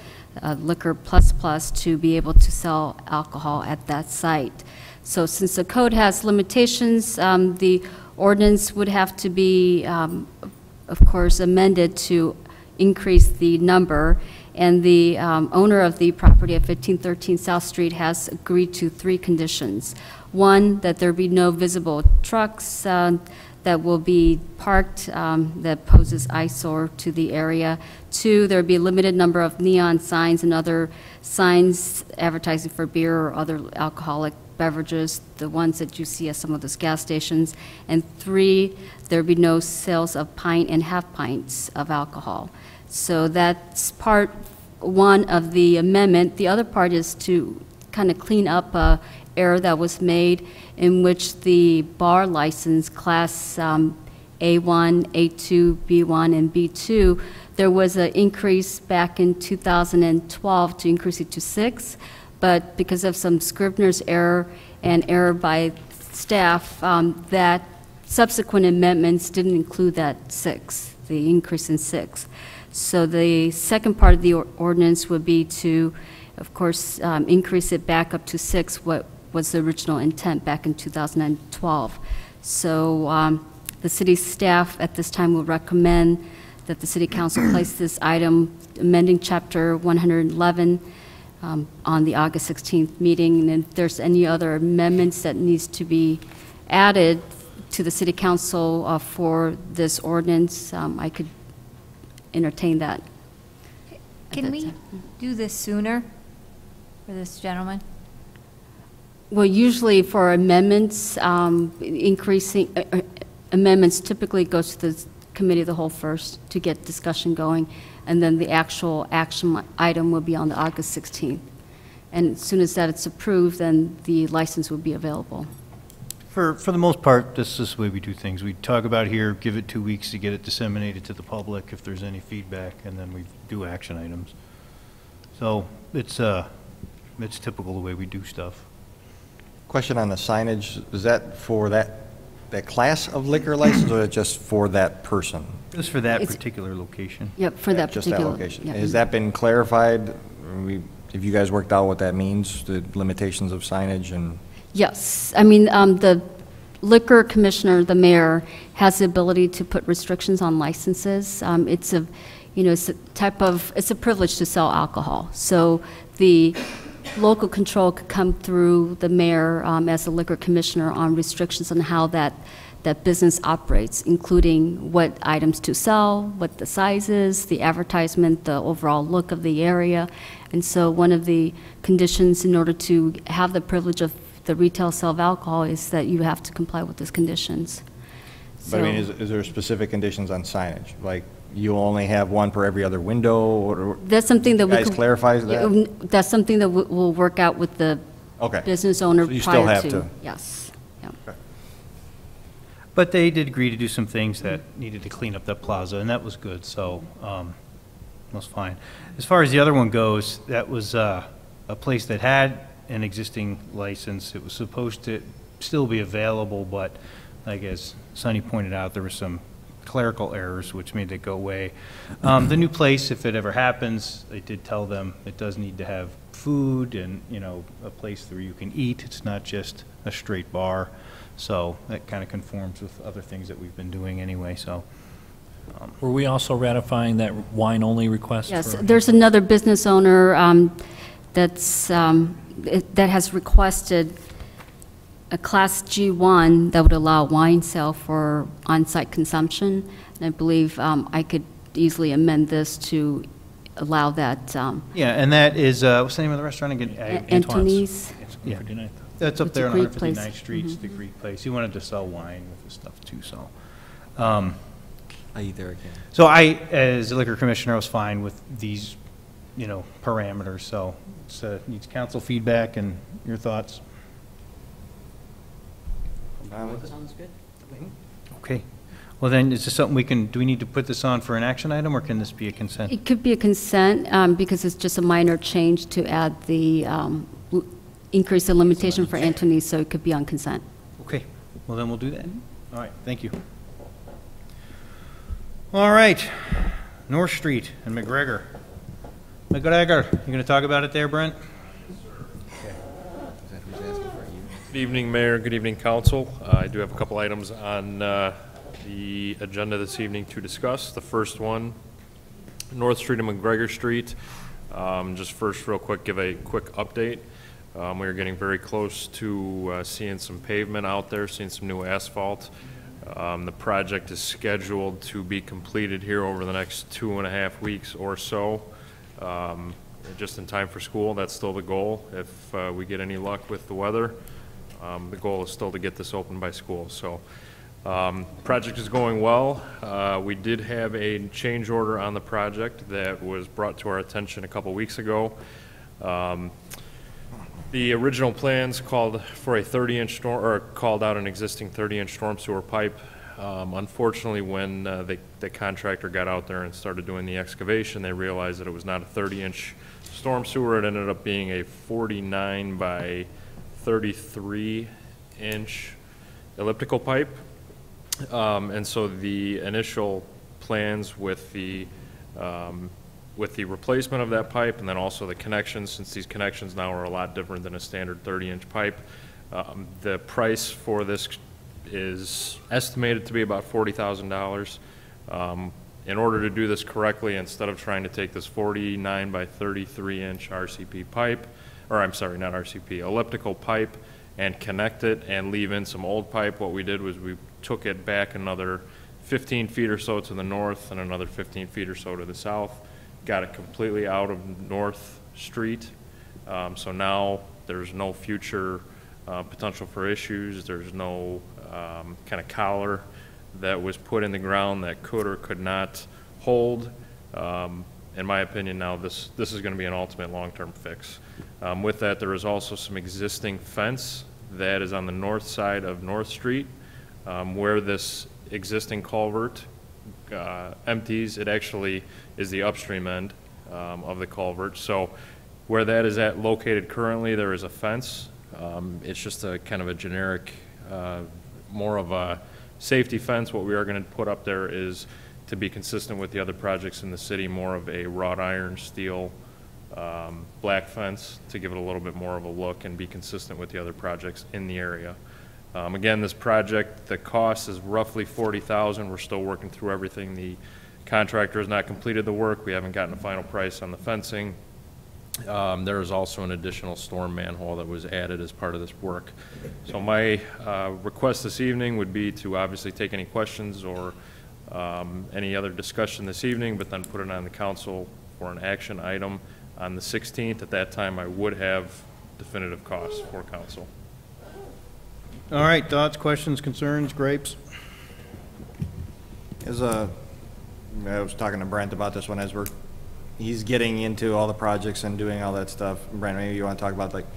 Liquor Plus Plus, to be able to sell alcohol at that site. So since the code has limitations, the ordinance would have to be, of course, amended to increase the number. And the owner of the property at 1513 South Street has agreed to 3 conditions. One, that there be no visible trucks that will be parked that poses eyesore to the area. 2, there be a limited number of neon signs and other signs advertising for beer or other alcoholic beverages, the ones that you see at some of those gas stations. And 3, there be no sales of pint and half pints of alcohol. So that's part 1 of the amendment. The other part is to kind of clean up a error that was made in which the bar license class A1, A2, B1, and B2, there was an increase back in 2012 to increase it to 6, but because of some Scrivener's error and error by staff, that subsequent amendments didn't include that 6, the increase in 6. So the second part of the ordinance would be to, of course, increase it back up to 6, what was the original intent back in 2012. So the city staff at this time will recommend that the city council place this item, amending chapter 111, on the August 16th meeting. And if there's any other amendments that needs to be added to the city council for this ordinance, I could entertain that. Can we do this sooner for this gentleman? Well, usually for amendments, increasing amendments typically goes to the committee of the whole first to get discussion going, and then the actual action item will be on the August 16th. And as soon as that it's approved, then the license will be available. For the most part, this is the way we do things. We talk about here, give it 2 weeks to get it disseminated to the public if there's any feedback, and then we do action items. So it's typical the way we do stuff. Question on the signage, is that for that class of liquor license, or just for that person? Just for that particular location. Yep, for that Just particular. that location. Yep. Has that been clarified? Have you guys worked out what that means, the limitations of signage and? Yes, I mean, the liquor commissioner, the mayor, has the ability to put restrictions on licenses. It's a, it's a type of, it's a privilege to sell alcohol. So the local control could come through the mayor as a liquor commissioner on restrictions on how that business operates, including what items to sell, what the size is, the advertisement, the overall look of the area. And so one of the conditions in order to have the privilege of the retail sale of alcohol is that you have to comply with those conditions. But I mean, is there specific conditions on signage? Like you only have one per every other window, or that's something that we guys clarifies that? That's something that we'll work out with the business owner So you prior still have to. to. Yes. Yeah. Okay. But they did agree to do some things that needed to clean up that plaza, and that was good, so was fine. As far as the other one goes, that was a place that had an existing license. It was supposed to still be available, but like as Sonny pointed out, there were some clerical errors which made it go away. The new place, if it ever happens, I did tell them it does need to have food and, a place where you can eat. It's not just a straight bar. So that kind of conforms with other things that we've been doing anyway, so. Were we also ratifying that wine-only request? Yes, there's another business owner that has requested a Class G1 that would allow wine sale for on-site consumption. And I believe I could easily amend this to allow that. Yeah, and that is, what's the name of the restaurant again? Anthony's. Yeah. 159th. That's up It's there a on Greek place. 159th Street, it's the Greek place. He wanted to sell wine with his stuff too, so. I eat there again. So I, as a liquor commissioner, was fine with these, parameters, so it needs council feedback and your thoughts. Sounds good. Okay. Well then, is this something do we need to put this on for an action item, or can this be a consent? It could be a consent because it's just a minor change to add the increase the limitation for Anthony, so it could be on consent. Okay, well then we'll do that. All right, thank you. All right, North Street and McGregor. McGregor, you going to talk about it there, Brent? Good evening, Mayor. Good evening, Council. I do have a couple items on the agenda this evening to discuss. The first one, North Street and McGregor Street. Just first, real quick, give a quick update. We are getting very close to seeing some pavement out there, seeing some new asphalt. The project is scheduled to be completed here over the next 2.5 weeks or so, just in time for school. That's still the goal. If we get any luck with the weather, the goal is still to get this open by school. So project is going well. We did have a change order on the project that was brought to our attention a couple weeks ago. The original plans called for a 30-inch storm, or called out an existing 30-inch storm sewer pipe. Unfortunately, when the contractor got out there and started doing the excavation, they realized that it was not a 30-inch storm sewer. It ended up being a 49 by 33-inch elliptical pipe. And so the initial plans with the replacement of that pipe, and then also the connections, since these connections now are a lot different than a standard 30-inch pipe, the price for this is estimated to be about $40,000. In order to do this correctly, instead of trying to take this 49 by 33-inch RCP pipe, or I'm sorry, not RCP, elliptical pipe, and connect it and leave in some old pipe, what we did was we took it back another 15 feet or so to the north and another 15 feet or so to the south, got it completely out of North Street. So now there's no future potential for issues. There's no kind of collar that was put in the ground that could or could not hold. In my opinion, now this is going to be an ultimate long-term fix. With that, there is also some existing fence that is on the north side of North Street, where this existing culvert empties. It actually is the upstream end of the culvert. So where that is located currently, there is a fence. It's just a kind of a generic, more of a safety fence. What we are going to put up there is, to be consistent with the other projects in the city, more of a wrought iron steel black fence to give it a little bit more of a look and be consistent with the other projects in the area. Again, this project, the cost is roughly $40,000. We're still working through everything. The contractor has not completed the work. We haven't gotten a final price on the fencing. There is also an additional storm manhole that was added as part of this work. So my request this evening would be to obviously take any questions or any other discussion this evening, but then put it on the council for an action item on the 16th. At that time, I would have definitive costs for council. All right, thoughts, questions, concerns, grapes? I was talking to Brent about this one as he's getting into all the projects and doing all that stuff. Brent, maybe you want to talk about, like,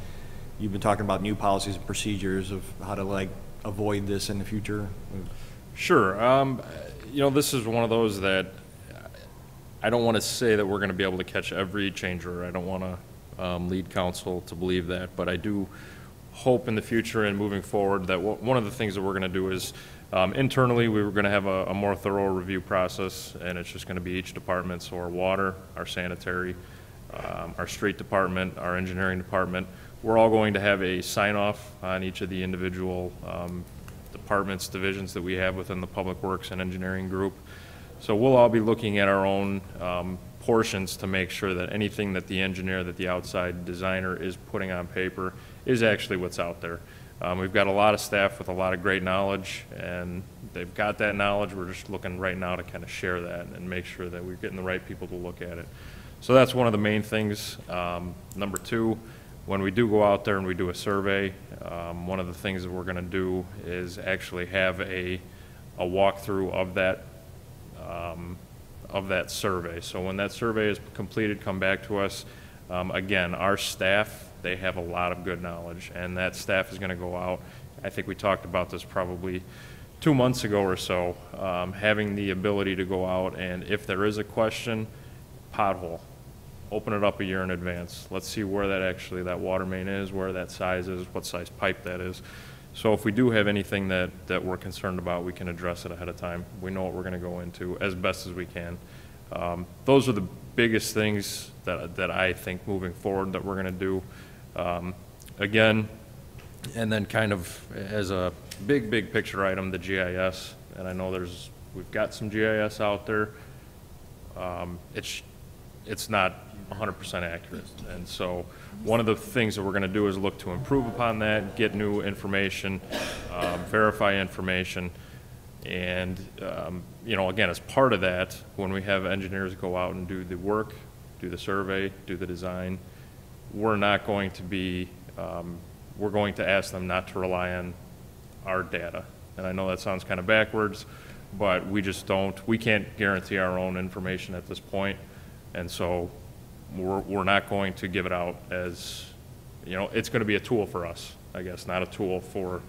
you've been talking about new policies and procedures of how to, like, avoid this in the future. Sure. You know, this is one of those that I don't want to say that we're going to be able to catch every change order. I don't want to lead council to believe that, but I do hope in the future and moving forward that one of the things that we're going to do is internally we were going to have a more thorough review process, and it's just going to be each department, so our water, our sanitary, our street department, our engineering department, we're all going to have a sign-off on each of the individual departments, divisions that we have within the Public Works and Engineering group. So we'll all be looking at our own portions to make sure that anything that the engineer, that the outside designer is putting on paper is actually what's out there. We've got a lot of staff with a lot of great knowledge, and they've got that knowledge. We're just looking right now to kind of share that and make sure that we're getting the right people to look at it. So that's one of the main things. Number two, when we do go out there and we do a survey, one of the things that we're going to do is actually have a walkthrough of that survey. So when that survey is completed, come back to us. Again, our staff, they have a lot of good knowledge, and that staff is going to go out. I think we talked about this probably 2 months ago or so, having the ability to go out and if there is a question, pothole, open it up a year in advance. Let's see where that water main is, where that size is, what size pipe that is. So if we do have anything that we're concerned about, we can address it ahead of time. We know what we're going to go into as best as we can. Those are the biggest things that I think moving forward that we're going to do. Again, and then kind of as a big picture item, the GIS. And I know we've got some GIS out there. It's not 100% accurate. And so one of the things that we're going to do is look to improve upon that, get new information, verify information. And, you know, again, as part of that, when we have engineers go out and do the work, do the survey, do the design, we're not going to be, we're going to ask them not to rely on our data. And I know that sounds kind of backwards, but we can't guarantee our own information at this point. And so we're not going to give it out as, you know, it's going to be a tool for us, I guess, not a tool for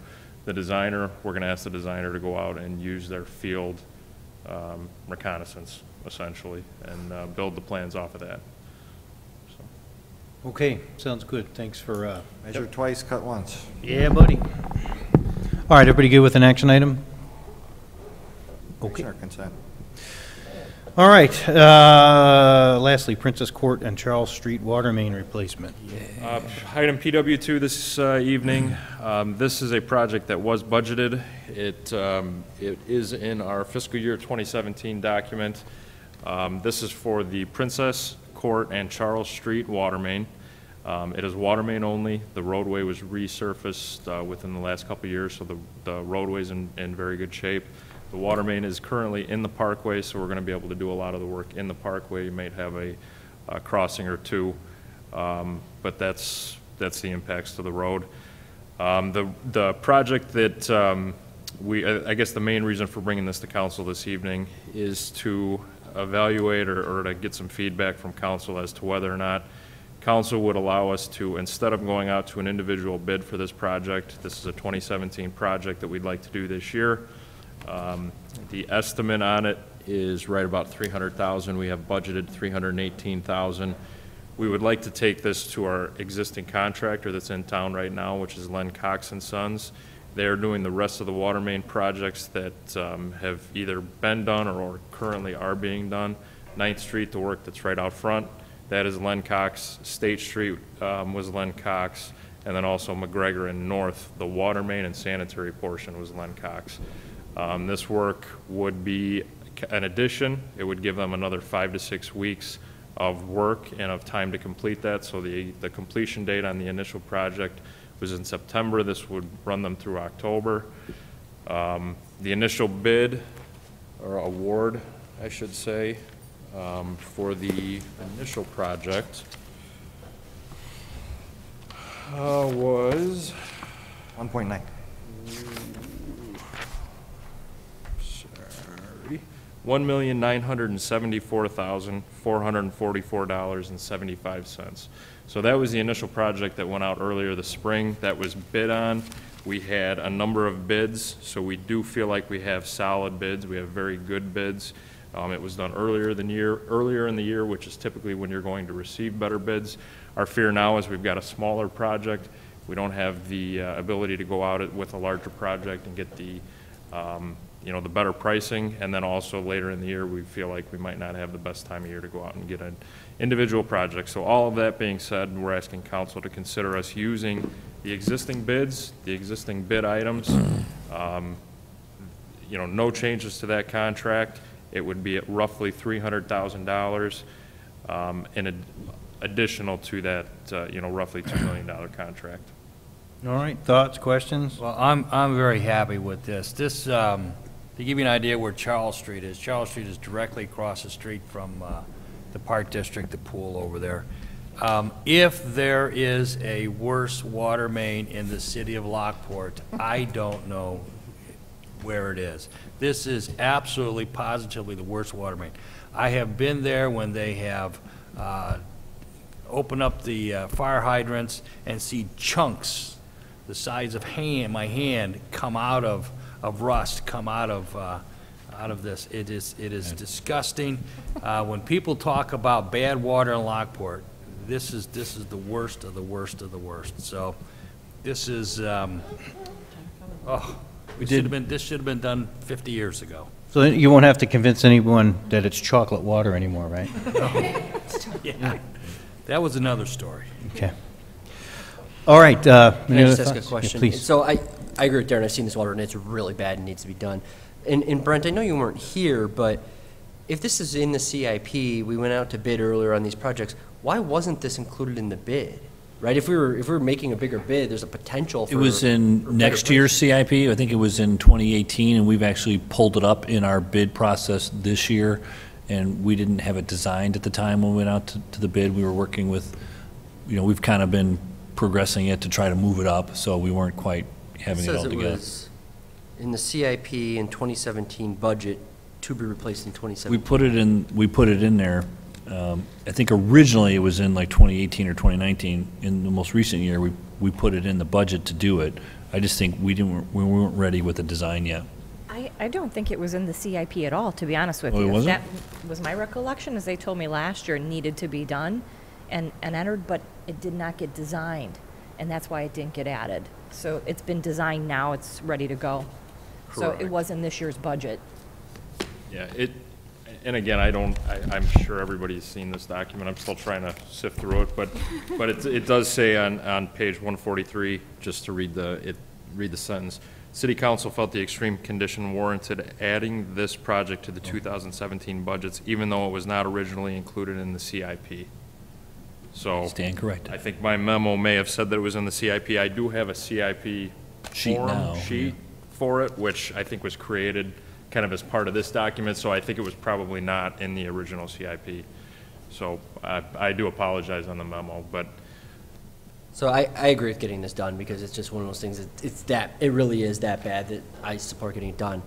the designer. We're going to ask the designer to go out and use their field reconnaissance, essentially, and build the plans off of that. So. Okay, sounds good. Thanks for... Measure twice, cut once. Yeah, buddy. All right, everybody good with an action item? Okay. Sure, consent. All right. Lastly, Princess Court and Charles Street water main replacement. Item PW2 this evening. This is a project that was budgeted. It is in our fiscal year 2017 document. This is for the Princess Court and Charles Street water main. It is water main only. The roadway was resurfaced within the last couple of years, so the roadway's in very good shape. The water main is currently in the parkway, so we're going to be able to do a lot of the work in the parkway. You might have a crossing or two, but that's the impacts to the road. The project that I guess the main reason for bringing this to council this evening is to evaluate or to get some feedback from council as to whether or not council would allow us to, instead of going out to an individual bid for this project, this is a 2017 project that we'd like to do this year. The estimate on it is right about $300,000. We have budgeted $318,000. We would like to take this to our existing contractor that's in town right now, which is Len Cox and Sons. They are doing the rest of the water main projects that have either been done or currently are being done. 9th Street, the work that's right out front, that is Len Cox. State Street was Len Cox. And then also McGregor and North, the water main and sanitary portion was Len Cox. This work would be an addition. It would give them another 5 to 6 weeks of work and of time to complete that. So the completion date on the initial project was in September. This would run them through October. The initial bid, or award, I should say, for the initial project was 1.9. $1,974,444.75. So that was the initial project that went out earlier this spring. That was bid on. We had a number of bids, so we do feel like we have solid bids. We have very good bids. It was done earlier in the year, which is typically when you're going to receive better bids. Our fear now is we've got a smaller project. We don't have the ability to go out with a larger project and get the the better pricing, and then also later in the year we feel like we might not have the best time of year to go out and get an individual project. So all of that being said, we're asking council to consider us using the existing bids, the existing bid items. No changes to that contract. It would be at roughly $300,000 in additional to that roughly $2 million contract. All right, thoughts, questions? Well, I'm very happy with this. This, to give you an idea where Charles Street is directly across the street from the Park District, the pool over there. If there is a worse water main in the city of Lockport, I don't know where it is. This is absolutely, positively the worst water main. I have been there when they have opened up the fire hydrants and see chunks the size of my hand come out of rust, come out of this. It is disgusting. When people talk about bad water in Lockport, this is the worst of the worst of the worst. So this is We This should have been done 50 years ago. So you won't have to convince anyone that it's chocolate water anymore, right? Yeah. That was another story. Okay. All right. Can I any other just ask a thoughts? Yeah, question? please. So I agree with Darren. I've seen this water, and it's really bad and needs to be done. And Brent, I know you weren't here, but if this is in the CIP, we went out to bid earlier on these projects, why wasn't this included in the bid? Right? If we were making a bigger bid, there's a potential for. It was in for next better year's CIP. I think it was in 2018, and we've actually pulled it up in our bid process this year. And we didn't have it designed at the time when we went out to the bid. We were working with, we've kind of been progressing it to try to move it up, so we weren't quite having it all It together. was in the CIP in 2017 budget to be replaced in 2017. We put it in there. I think originally it was in like 2018 or 2019. In the most recent year, we put it in the budget to do it. I just think we weren't ready with the design yet. I don't think it was in the CIP at all, to be honest with Oh, it you. wasn't? That was my recollection, as they told me last year it needed to be done and entered, but it did not get designed, and that's why it didn't get added. So it's been designed now, it's ready to go. So it Correct. was in this year's budget. Yeah, and again, I'm sure everybody's seen this document, I'm still trying to sift through it, but it does say on page 143, just to read the sentence, City Council felt the extreme condition warranted adding this project to the 2017 budgets, even though it was not originally included in the CIP. So. Stand corrected. I think my memo may have said that it was in the CIP. I do have a CIP sheet for it, which I think was created kind of as part of this document, so I think it was probably not in the original CIP. So I do apologize on the memo, but. So I agree with getting this done, because it's just one of those things, it really is that bad that I support getting it done.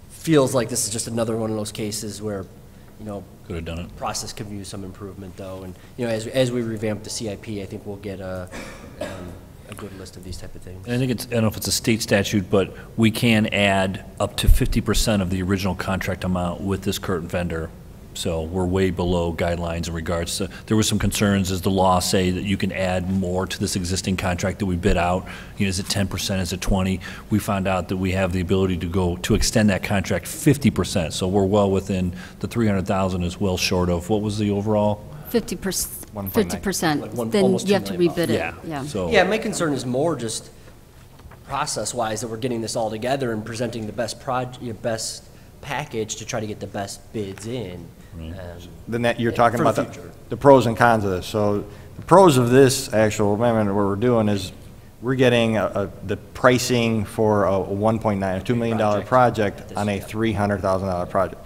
Feels like this is just another one of those cases where, could have done it. Process could use some improvement though, and, as we revamp the CIP, I think we'll get a good list of these type of things. And I think I don't know if it's a state statute, but we can add up to 50% of the original contract amount with this current vendor. So we're way below guidelines in regards to, there were some concerns, does the law say that you can add more to this existing contract that we bid out? Is it 10%, is it 20? We found out that we have the ability to extend that contract 50%. So we're well within, the 300,000 is well short of, what was the overall? 50%, 1.9. then Almost you have $2 to million. rebid it. Yeah. So. Yeah, my concern is more just process-wise, that we're getting this all together and presenting the best best package to try to get the best bids in. Then you're talking for the about future. the pros and cons of this. So the pros of this actual amendment, what we're doing is we're getting the pricing for a $2 million project on a $300,000 project.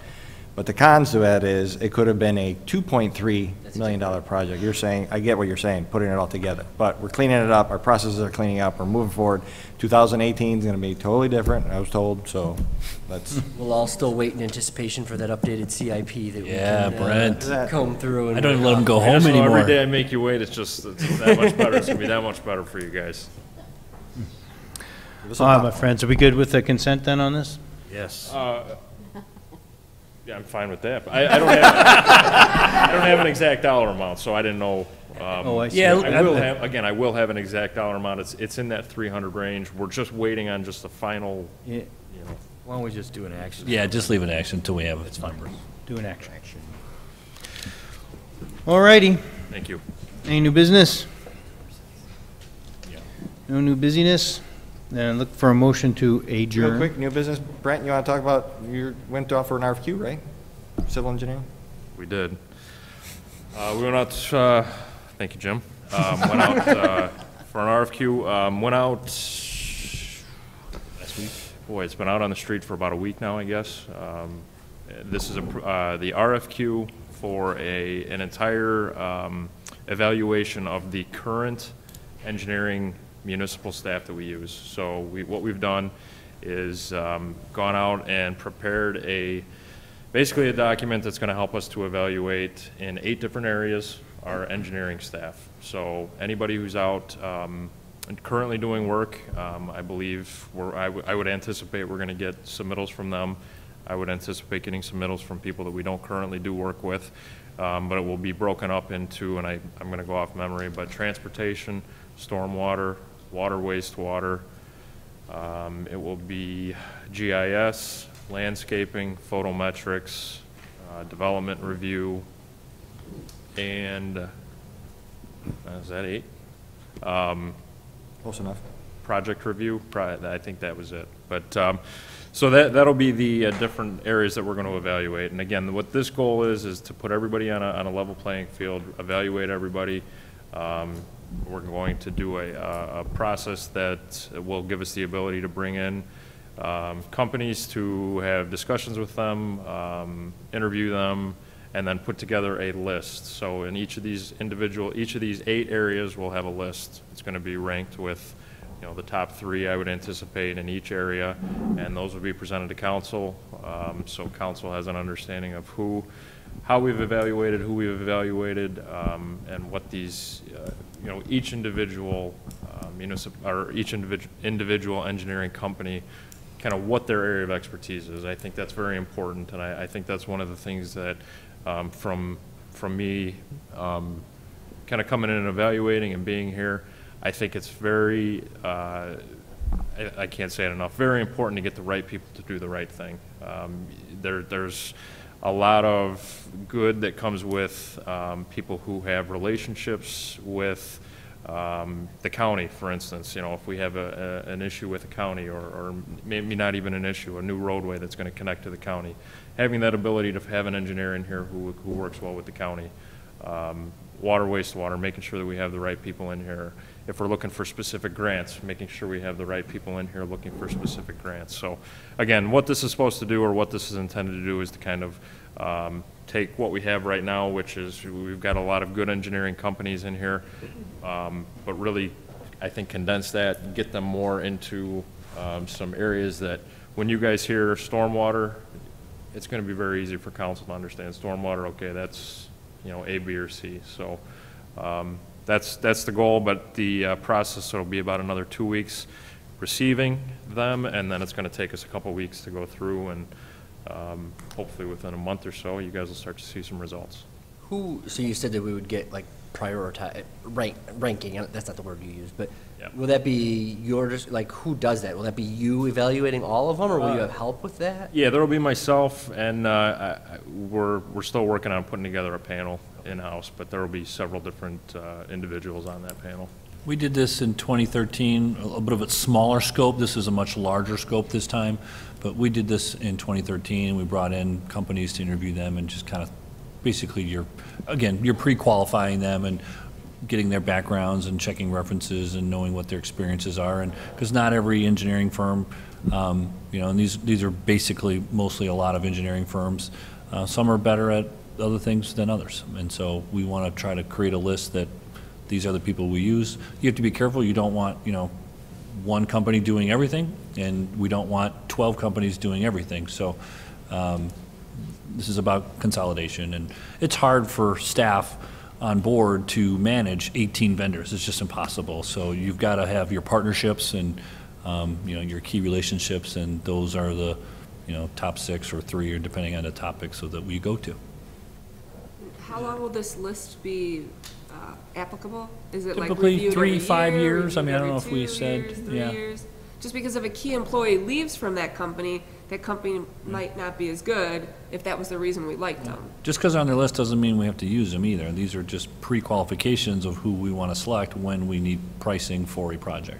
But the cons to that is it could have been a $2.3 million project. You're saying, I get what you're saying, putting it all together. But we're cleaning it up, our processes are cleaning up, we're moving forward. 2018 is going to be totally different, I was told, so that's. We'll all still wait in anticipation for that updated CIP that we can Brent. comb through. And I don't even let them go Yeah, home so anymore. every day I make you wait, it's that much better. It's going to be that much better for you guys. All right, my friends, are we good with the consent then on this? Yes. Yeah, I'm fine with that. But I don't have an exact dollar amount, so I didn't know. I see. Yeah, I will have an exact dollar amount. It's in that 300 range. We're just waiting on just the final. Why don't we just do an action? Yeah, just leave an action until we have it. It's fine. Do an action. All righty. Thank you. Any new business? No new busyness? Then look for a motion to adjourn. Real quick, new business, Brent, you want to talk about, you went off for an RFQ, right? Civil engineering? We did. We went out, thank you, Jim. Went out for an RFQ, went out last week. Boy, it's been out on the street for about a week now, I guess. This is the RFQ for an entire evaluation of the current engineering municipal staff that we use. So what we've done is gone out and prepared basically a document that's going to help us to evaluate in 8 different areas our engineering staff. So anybody who's out and currently doing work, I believe I would anticipate we're going to get submittals from them. I would anticipate getting submittals from people that we don't currently do work with, but it will be broken up into, and I'm going to go off memory, but transportation, stormwater, water, wastewater, It will be GIS, landscaping, photometrics, development review, and is that 8? Close enough. Project review, I think that was it. But so that'll be the different areas that we're going to evaluate. And again, what this goal is to put everybody on a level playing field, evaluate everybody. We're going to do a process that will give us the ability to bring in companies to have discussions with them, interview them, and then put together a list. So in each of these 8 areas, we'll have a list. It's going to be ranked with, you know, the top 3 I would anticipate in each area, and those will be presented to council. So council has an understanding of how we've evaluated, who we've evaluated, and what these, you know, each individual individual engineering company, kind of what their area of expertise is. I think that's very important, and I think that's one of the things that from me kind of coming in and evaluating and being here, I think it's very, I can't say it enough, very important to get the right people to do the right thing. There's a lot of good that comes with people who have relationships with the county, for instance. You know, if we have an issue with the county, or maybe not even an issue, a new roadway that's going to connect to the county, having that ability to have an engineer in here who works well with the county. Water, wastewater, making sure that we have the right people in here. If we're looking for specific grants, making sure we have the right people in here looking for specific grants. So again, what this is supposed to do, or what this is intended to do, is to kind of take what we have right now, which is we've got a lot of good engineering companies in here, but really, I think, condense that, get them more into some areas that when you guys hear stormwater, it's going to be very easy for council to understand. Stormwater, okay, that's, you know, A, B, or C. So that's the goal, but the process will be about another 2 weeks receiving them, and then it's going to take us a couple weeks to go through, and hopefully within a month or so, you guys will start to see some results. So you said that we would get like ranking, that's not the word you used, but yeah. Will that be yours, like who does that? Will that be you evaluating all of them, or will you have help with that? Yeah, there will be myself, and we're still working on putting together a panel in-house, but there will be several different individuals on that panel. We did this in 2013, a bit of a smaller scope. This is a much larger scope this time, but we did this in 2013. We brought in companies to interview them, and just kind of basically you're pre-qualifying them and getting their backgrounds and checking references and knowing what their experiences are. And because not every engineering firm, you know, and these are basically mostly a lot of engineering firms. Some are better at other things than others, and so we want to try to create a list that these are the people we use. You have to be careful. You don't want, you know, one company doing everything, and we don't want 12 companies doing everything. So this is about consolidation, and it's hard for staff on board to manage 18 vendors. It's just impossible. So you've got to have your partnerships and you know, your key relationships, and those are the, you know, top 6 or 3, or depending on the topic, so that we go to. How long will this list be applicable? Is it Typically like 3, 5 year, years. I mean, I don't know if we 2 said, years, 3 yeah. years? Just because if a key employee leaves from that company might not be as good if that was the reason we liked them. Just because they're on their list doesn't mean we have to use them either. These are just pre-qualifications of who we want to select when we need pricing for a project.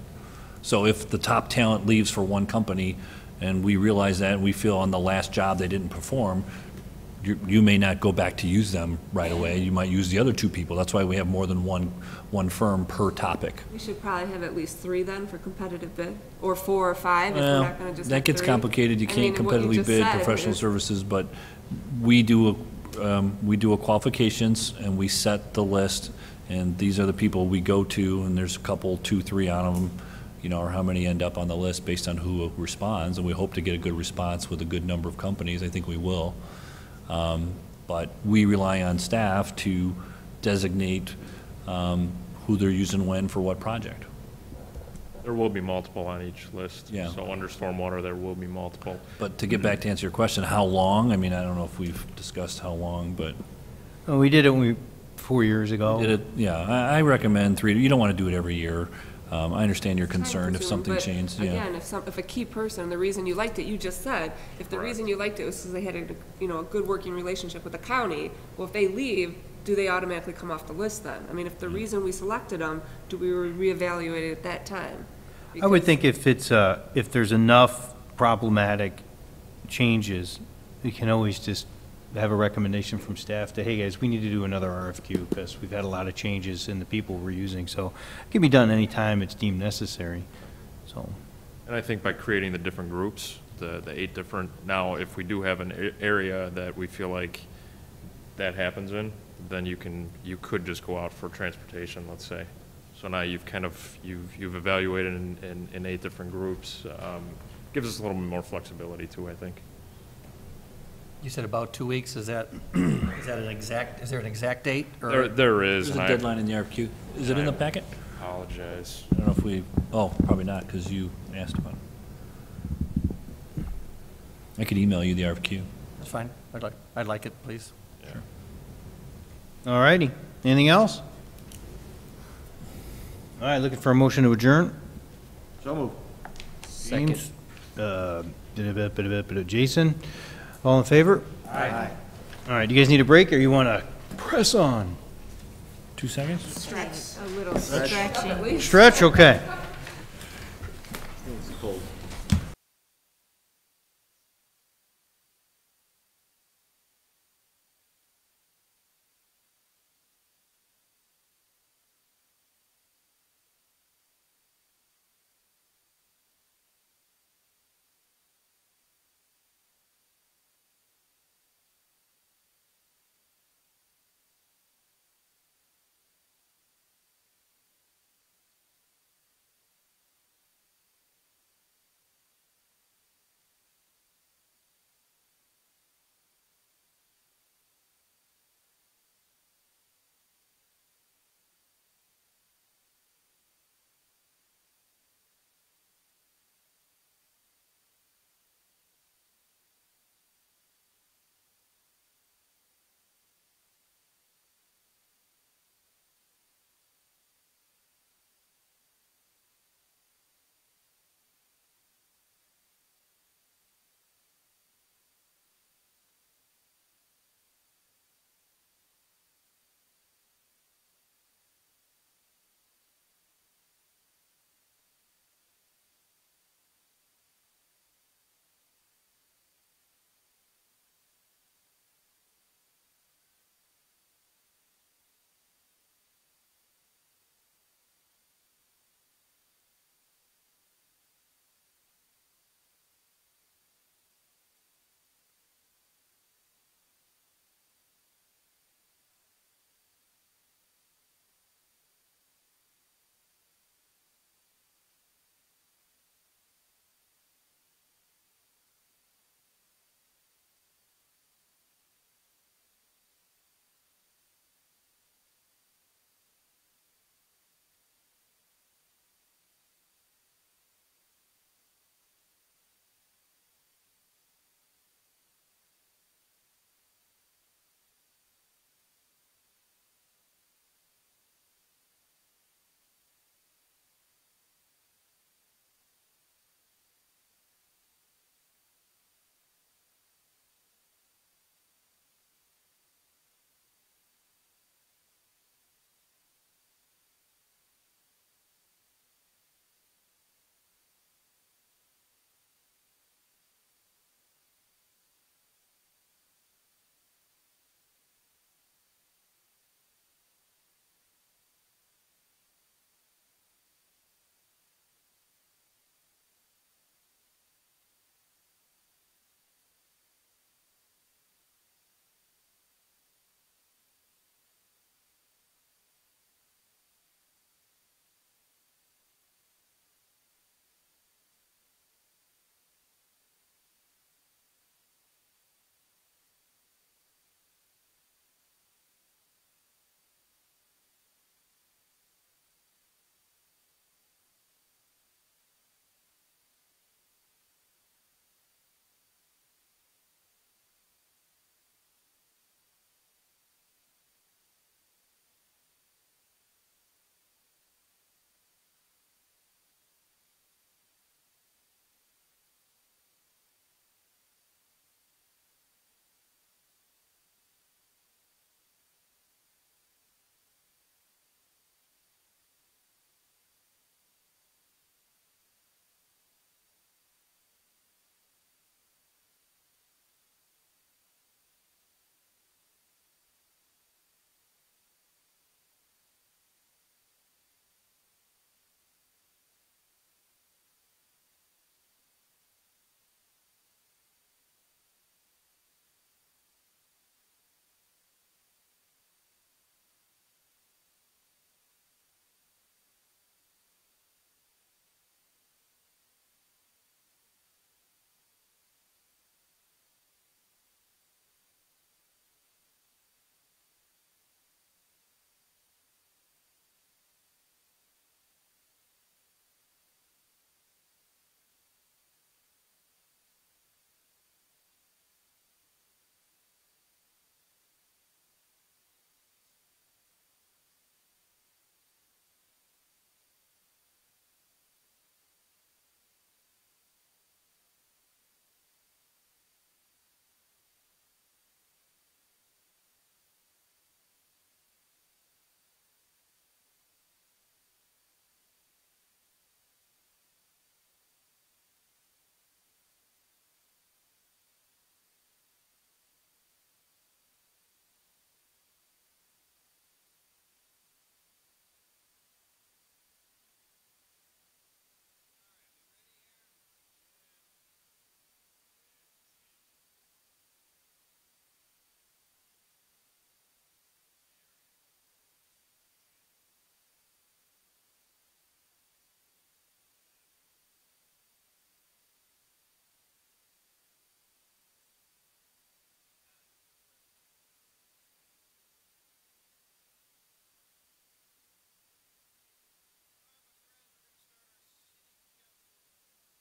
So if the top talent leaves for one company and we realize that and we feel on the last job they didn't perform, you may not go back to use them right away. You might use the other 2 people. That's why we have more than one firm per topic. We should probably have at least 3 then for competitive bid, or 4 or 5 if Well, we're not going to just that have gets 3. complicated. You can't what you competitively just bid said professional is- services, but we do a qualifications, and we set the list, and these are the people we go to, and there's a couple, 2, 3 on them, you know, or how many end up on the list based on who responds, and we hope to get a good response with a good number of companies. I think we will. But we rely on staff to designate who they're using when for what project. There will be multiple on each list. Yeah. So under stormwater, there will be multiple. But to get back to answer your question, how long? I mean, I don't know if we've discussed how long, but. Oh, we did it 4 years ago. Did it? Yeah, I recommend 3. You don't want to do it every year. I understand your concern if time-consuming, something but changed, yeah. Again, if a key person, the reason you liked it, you just said, if the reason you liked it was because they had a good working relationship with the county, well, if they leave, do they automatically come off the list then? I mean, if the reason we selected them, do we reevaluate it at that time? I would Because- think if there's enough problematic changes, we can always just have a recommendation from staff to, hey, guys, we need to do another RFQ because we've had a lot of changes in the people we're using. So it can be done anytime it's deemed necessary, so. And I think by creating the different groups, the 8 different, now if we do have an area that we feel like that happens in, then you could just go out for transportation, let's say. So now you've you've evaluated in 8 different groups. Gives us a little bit more flexibility too, I think. You said about 2 weeks, is that an exact, is there an exact date? or- There is. There's a and deadline in the RFQ. Is it in the packet? Apologize. I don't know if we, probably not, because you asked about it. I could email you the RFQ. That's fine. I'd like it, please. Sure. All righty. Anything else? All right, looking for a motion to adjourn? So moved. James? Jason? All in favor? Aye. All right, you guys need a break, or you want to press on? 2 seconds? Stretch, a little stretch at least. Stretch, okay.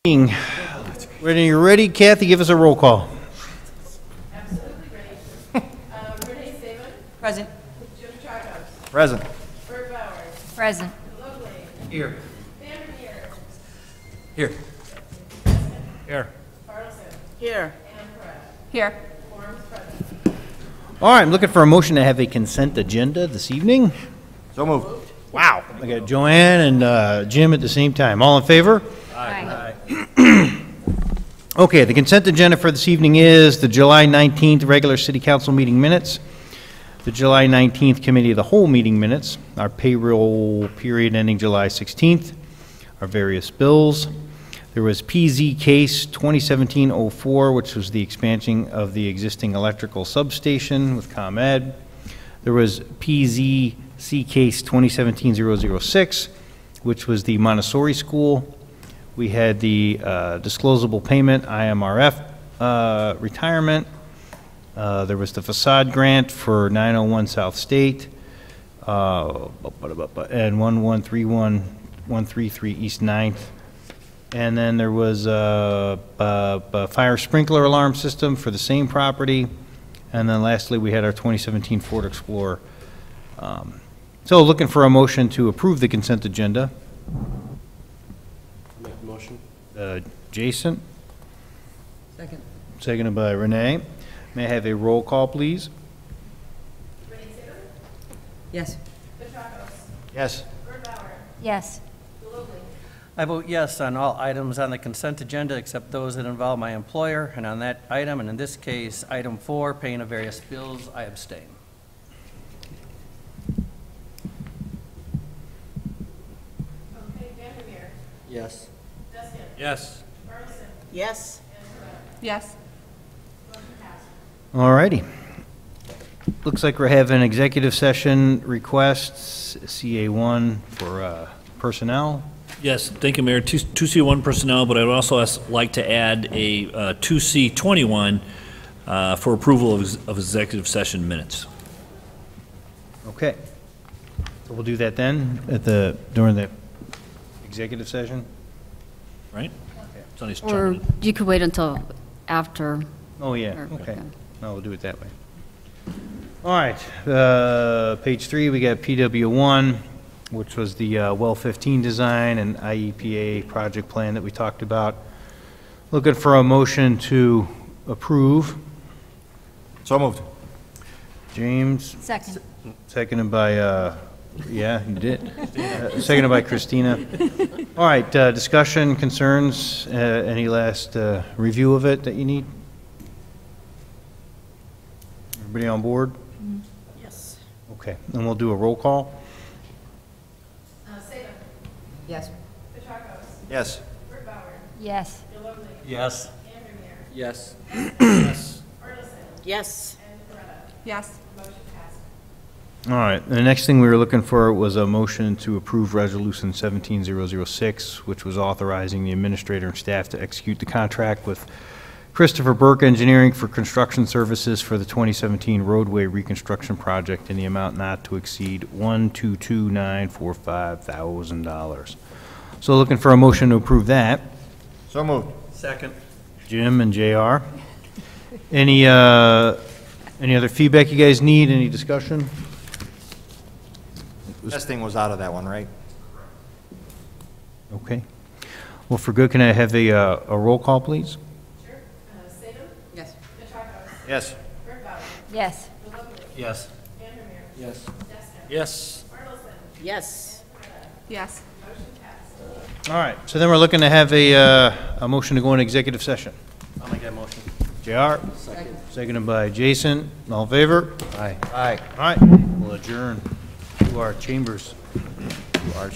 When you're ready, Kathy, give us a roll call. Absolutely ready. Renee Saban. Present. Jim Chardos. Present. Bert Bauer. Present. Lovely. Here. Vandermeer. Here. Here. Carlson. Here. And Perez. Here. Forms present. All right, I'm looking for a motion to have a consent agenda this evening. So moved. Wow. I got Joanne and Jim at the same time. All in favor? Aye. Okay, the consent agenda for this evening is the July 19th regular city council meeting minutes, the July 19th committee of the whole meeting minutes, our payroll period ending July 16th, our various bills. There was PZ case 2017-04, which was the expansion of the existing electrical substation with ComEd. There was PZC case 2017-006, which was the Montessori school. We had the disclosable payment, IMRF retirement. There was the facade grant for 901 South State, and 133 East 9th. And then there was a fire sprinkler alarm system for the same property. And then lastly, we had our 2017 Ford Explorer. So looking for a motion to approve the consent agenda. Make the motion. Jason, Second. seconded by Renee. May I have a roll call, please? Renee Saban. Yes. Petracos. Yes. Bert Bauer. Yes. Lovely. I vote yes on all items on the consent agenda except those that involve my employer, and on that item, and in this case, item 4, paying of various bills, I abstain. Okay, Vandermeer. Yes. Deskin. Yes. Carlson. Yes. And Perez. Yes. Motion passed. All righty. Looks like we're having executive session requests, CA1 for personnel. Yes, thank you, Mayor. 2C1 personnel, but I'd also like to add a 2C21 for approval of executive session minutes. Okay. So we'll do that then during the executive session? Right? It's on his Or chart. you could wait until after. Oh, yeah, Or- okay. No, we'll do it that way. All right, page 3, we got PW1, which was the well 15 design and IEPA project plan that we talked about. Looking for a motion to approve. So moved. James, Second. seconded by, yeah, you did. Seconded by Christina. All right, discussion, concerns, any last review of it that you need? Everybody on board? Yes. Okay, then we'll do a roll call. Saban. Yes. Petracos. Yes. Bert Bauer. Yes. Lovely. Yes. Vandermeer. Yes. Yes. Carlson. Yes. And Perez. Yes. Motion passed. All right, the next thing we were looking for was a motion to approve Resolution 17006, which was authorizing the administrator and staff to execute the contract with Christopher Burke Engineering for construction services for the 2017 roadway reconstruction project in the amount not to exceed $1,229,45,000. So looking for a motion to approve that. So moved. Second. Jim and JR. Any other feedback you guys need? Any discussion? Testing was out of that one, right? Okay. Well, for good, can I have a roll call, please? Sure. Saban. Yes. Petracos. Yes. Bert Bauer. Yes. Lovely. Yes. Vandermeer. Yes. Deskin. Yes. Carlson. Yes. Yes. Motion passed. All right, so then we're looking to have a motion to go into executive session. I'll make that motion. JR? Seconded by Jason. All in favor? Aye. Aye. All right, we'll adjourn to our chambers. To our